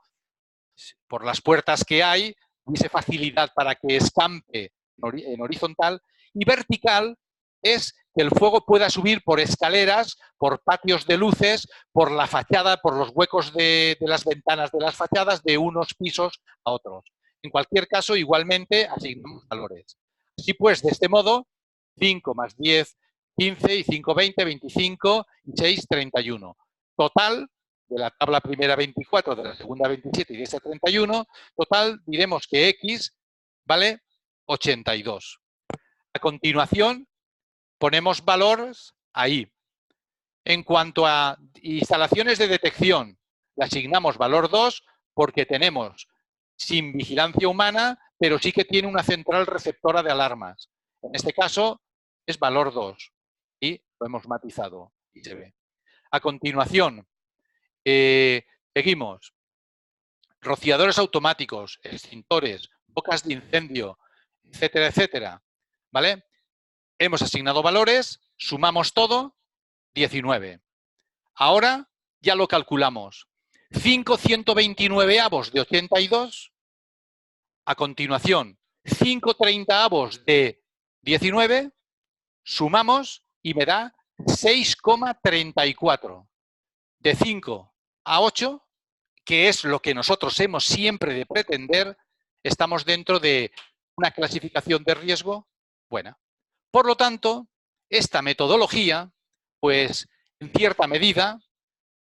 por las puertas que hay, hubiese facilidad para que escampe en horizontal. Y vertical es que el fuego pueda subir por escaleras, por patios de luces, por la fachada, por los huecos de las ventanas de las fachadas, de unos pisos a otros. En cualquier caso, igualmente asignamos valores. Así pues, de este modo, 5 más 10, 15, y 5, 20, 25, y 6, 31. Total, de la tabla primera 24, de la segunda 27 y de esta 31, total diremos que X vale 82. A continuación, ponemos valores ahí. En cuanto a instalaciones de detección, le asignamos valor 2 porque tenemos sin vigilancia humana, pero sí que tiene una central receptora de alarmas. En este caso es valor 2 y lo hemos matizado y se ve. A continuación, seguimos. Rociadores automáticos, extintores, bocas de incendio, etcétera, etcétera. ¿Vale? Hemos asignado valores, sumamos todo, 19. Ahora ya lo calculamos. 5 129avos de 82. A continuación, 5 30avos de 19. Sumamos y me da 6,34. De 5 a 8, que es lo que nosotros hemos siempre de pretender, estamos dentro de una clasificación de riesgo buena. Por lo tanto, esta metodología, pues en cierta medida,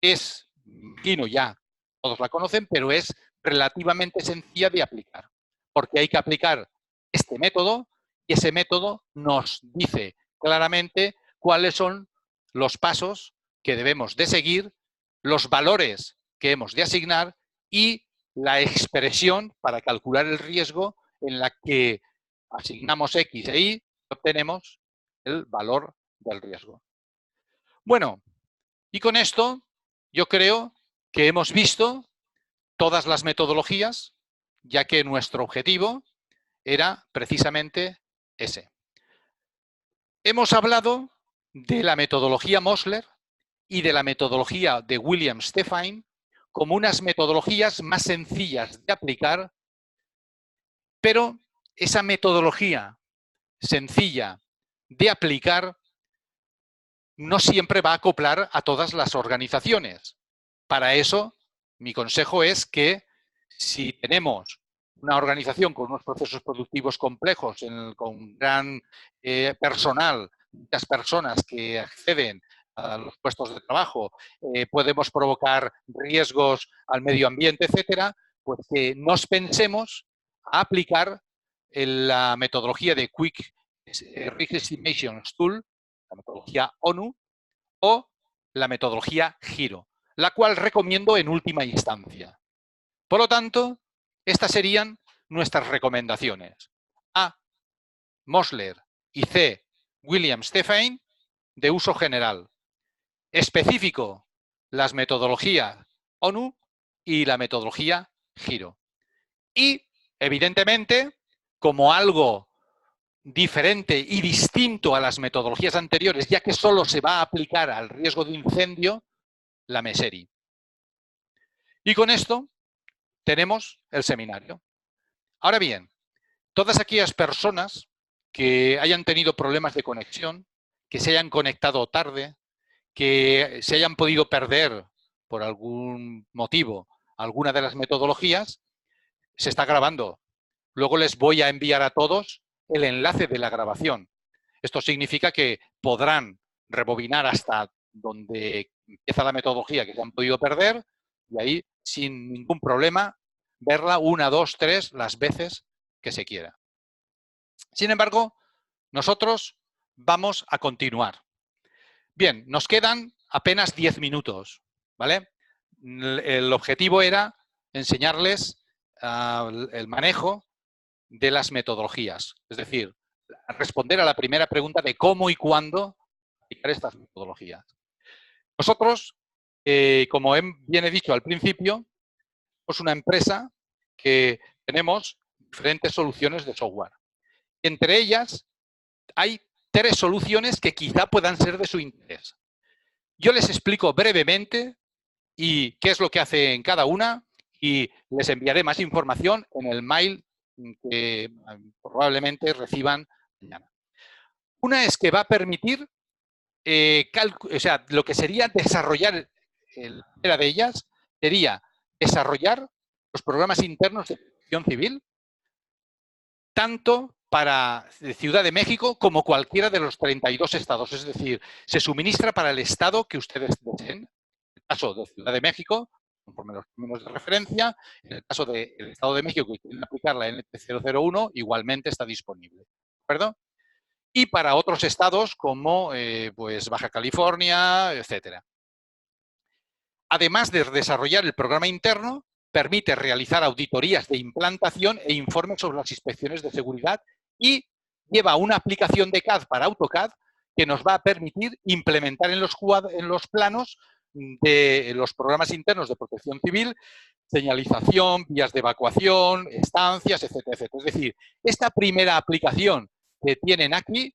es, imagino ya todos la conocen, pero es relativamente sencilla de aplicar, porque hay que aplicar este método y ese método nos dice claramente cuáles son los pasos que debemos de seguir, los valores que hemos de asignar y la expresión para calcular el riesgo en la que asignamos X e Y, obtenemos el valor del riesgo. Bueno, y con esto yo creo que hemos visto todas las metodologías, ya que nuestro objetivo era precisamente ese. Hemos hablado de la metodología Mosler y de la metodología de William Steffen como unas metodologías más sencillas de aplicar, pero esa metodología sencilla de aplicar no siempre va a acoplar a todas las organizaciones. Para eso, mi consejo es que si tenemos una organización con unos procesos productivos complejos, con gran personal, muchas personas que acceden a los puestos de trabajo, podemos provocar riesgos al medio ambiente, etcétera, pues que nos pensemos a aplicar la metodología de Quick Risk Estimation Tool, la metodología ONU, o la metodología Giro, la cual recomiendo en última instancia. Por lo tanto, estas serían nuestras recomendaciones. A, Mosler y C, William Steffen, de uso general. Específico, las metodologías ONU y la metodología Giro. Y, evidentemente, como algo diferente y distinto a las metodologías anteriores, ya que solo se va a aplicar al riesgo de incendio, la MESERI. Y con esto tenemos el seminario. Ahora bien, todas aquellas personas que hayan tenido problemas de conexión, que se hayan conectado tarde, que se hayan podido perder por algún motivo alguna de las metodologías, se está grabando. Luego les voy a enviar a todos el enlace de la grabación. Esto significa que podrán rebobinar hasta donde empieza la metodología que se han podido perder y ahí, sin ningún problema, verla 1, 2, 3 las veces que se quiera. Sin embargo, nosotros vamos a continuar. Bien, nos quedan apenas 10 minutos, ¿vale? El objetivo era enseñarles el manejo de las metodologías, es decir, responder a la primera pregunta de cómo y cuándo aplicar estas metodologías. Nosotros, como bien he dicho al principio, somos una empresa que tenemos diferentes soluciones de software. Entre ellas hay 3 soluciones que quizá puedan ser de su interés. Yo les explico brevemente y qué es lo que hace en cada una y les enviaré más información en el mail que probablemente reciban mañana. Una es que va a permitir, o sea, lo que sería desarrollar, la primera de ellas sería desarrollar los programas internos de protección civil, tanto para Ciudad de México como cualquiera de los 32 estados. Es decir, se suministra para el estado que ustedes deseen. En el caso de Ciudad de México, conforme los términos de referencia, en el caso del Estado de México que quieren aplicar la NT001, igualmente está disponible. ¿De acuerdo? Y para otros estados como pues Baja California, etcétera. Además de desarrollar el programa interno, permite realizar auditorías de implantación e informes sobre las inspecciones de seguridad y lleva una aplicación de CAD para AutoCAD que nos va a permitir implementar en los planos de los programas internos de protección civil, señalización, vías de evacuación, estancias, etcétera, etcétera. Es decir, esta primera aplicación que tienen aquí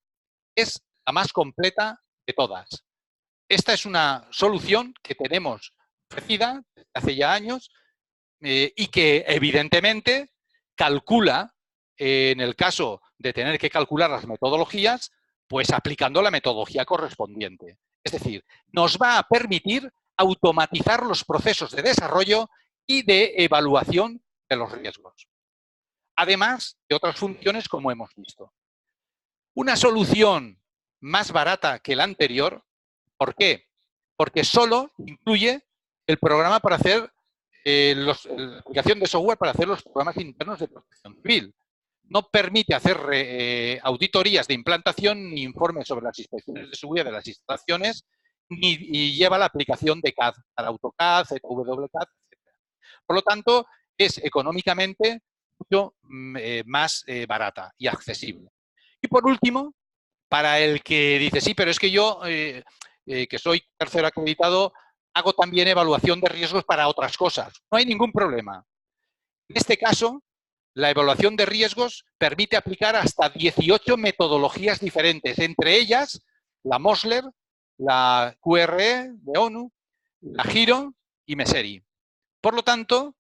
es la más completa de todas. Esta es una solución que tenemos ofrecida desde hace ya años y que evidentemente calcula, en el caso de tener que calcular las metodologías, pues aplicando la metodología correspondiente. Es decir, nos va a permitir automatizar los procesos de desarrollo y de evaluación de los riesgos. Además de otras funciones como hemos visto. Una solución más barata que la anterior, ¿por qué? Porque solo incluye el programa para hacer la aplicación de software para hacer los programas internos de protección civil. No permite hacer auditorías de implantación ni informes sobre las inspecciones de seguridad de las instalaciones y lleva la aplicación de CAD para AutoCAD, ZWCAD, etc. Por lo tanto, es económicamente mucho más barata y accesible. Y por último, para el que dice, sí, pero es que yo, que soy tercero acreditado, hago también evaluación de riesgos para otras cosas. No hay ningún problema. En este caso, la evaluación de riesgos permite aplicar hasta 18 metodologías diferentes, entre ellas la Mosler, la QRE de ONU, la Giro y Messeri. Por lo tanto,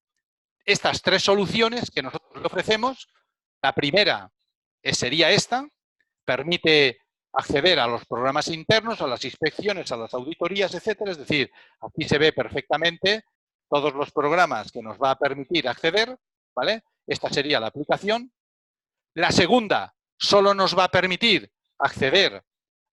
estas tres soluciones que nosotros le ofrecemos, la primera sería esta, permite acceder a los programas internos, a las inspecciones, a las auditorías, etcétera. Es decir, aquí se ve perfectamente todos los programas que nos va a permitir acceder, ¿vale? Esta sería la aplicación. La segunda solo nos va a permitir acceder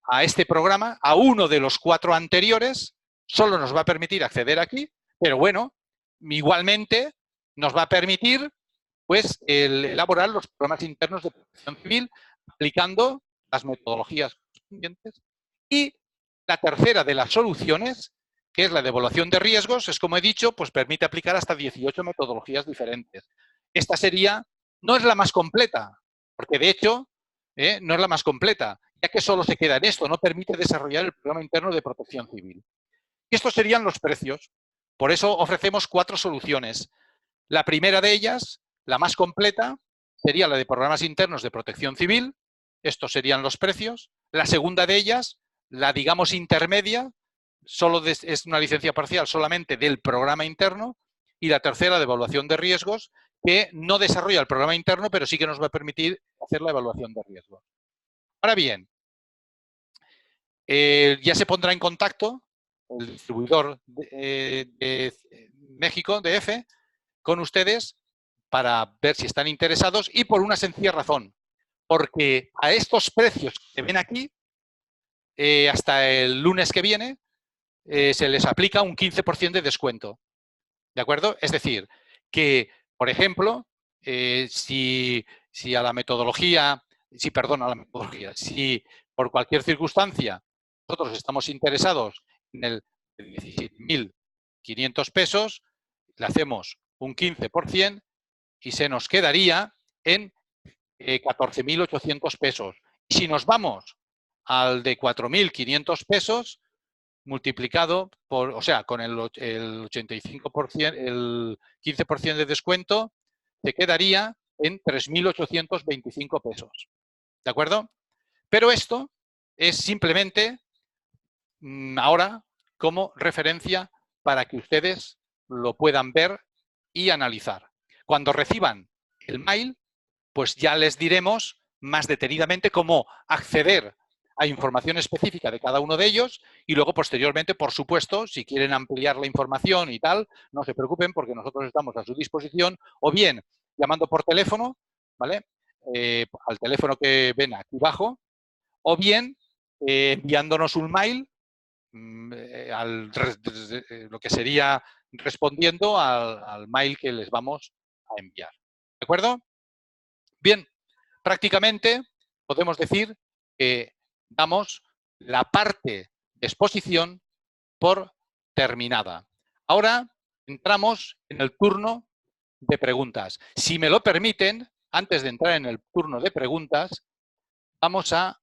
a este programa, a uno de los 4 anteriores, solo nos va a permitir acceder aquí, pero bueno, igualmente nos va a permitir pues elaborar los programas internos de protección civil aplicando las metodologías correspondientes. Y la tercera de las soluciones, que es la de evaluación de riesgos, es como he dicho, pues permite aplicar hasta 18 metodologías diferentes. Esta sería, no es la más completa, porque de hecho no es la más completa, ya que solo se queda en esto, no permite desarrollar el programa interno de protección civil. Y estos serían los precios. Por eso ofrecemos 4 soluciones. La primera de ellas, la más completa, sería la de programas internos de protección civil. Estos serían los precios. La segunda de ellas, la digamos intermedia, es una licencia parcial solamente del programa interno. Y la tercera de evaluación de riesgos, que no desarrolla el programa interno, pero sí que nos va a permitir hacer la evaluación de riesgos. Ahora bien, ya se pondrá en contacto el distribuidor de México, DF, con ustedes para ver si están interesados y por una sencilla razón, porque a estos precios que ven aquí, hasta el lunes que viene, se les aplica un 15% de descuento. ¿De acuerdo? Es decir, que, por ejemplo, si a la metodología, si por cualquier circunstancia nosotros estamos interesados en el 17.500 pesos, le hacemos un 15% y se nos quedaría en 14.800 pesos. Y si nos vamos al de 4.500 pesos, multiplicado por, o sea, con el 85%, el 15% de descuento, se quedaría en 3.825 pesos. ¿De acuerdo? Pero esto es simplemente ahora como referencia para que ustedes lo puedan ver y analizar. Cuando reciban el mail, pues ya les diremos más detenidamente cómo acceder a información específica de cada uno de ellos y luego posteriormente, por supuesto, si quieren ampliar la información y tal, no se preocupen porque nosotros estamos a su disposición o bien llamando por teléfono, ¿vale? Al teléfono que ven aquí abajo, o bien enviándonos un mail lo que sería respondiendo al mail que les vamos a enviar. ¿De acuerdo? Bien, prácticamente podemos decir que damos la parte de exposición por terminada. Ahora entramos en el turno de preguntas. Si me lo permiten, antes de entrar en el turno de preguntas, vamos a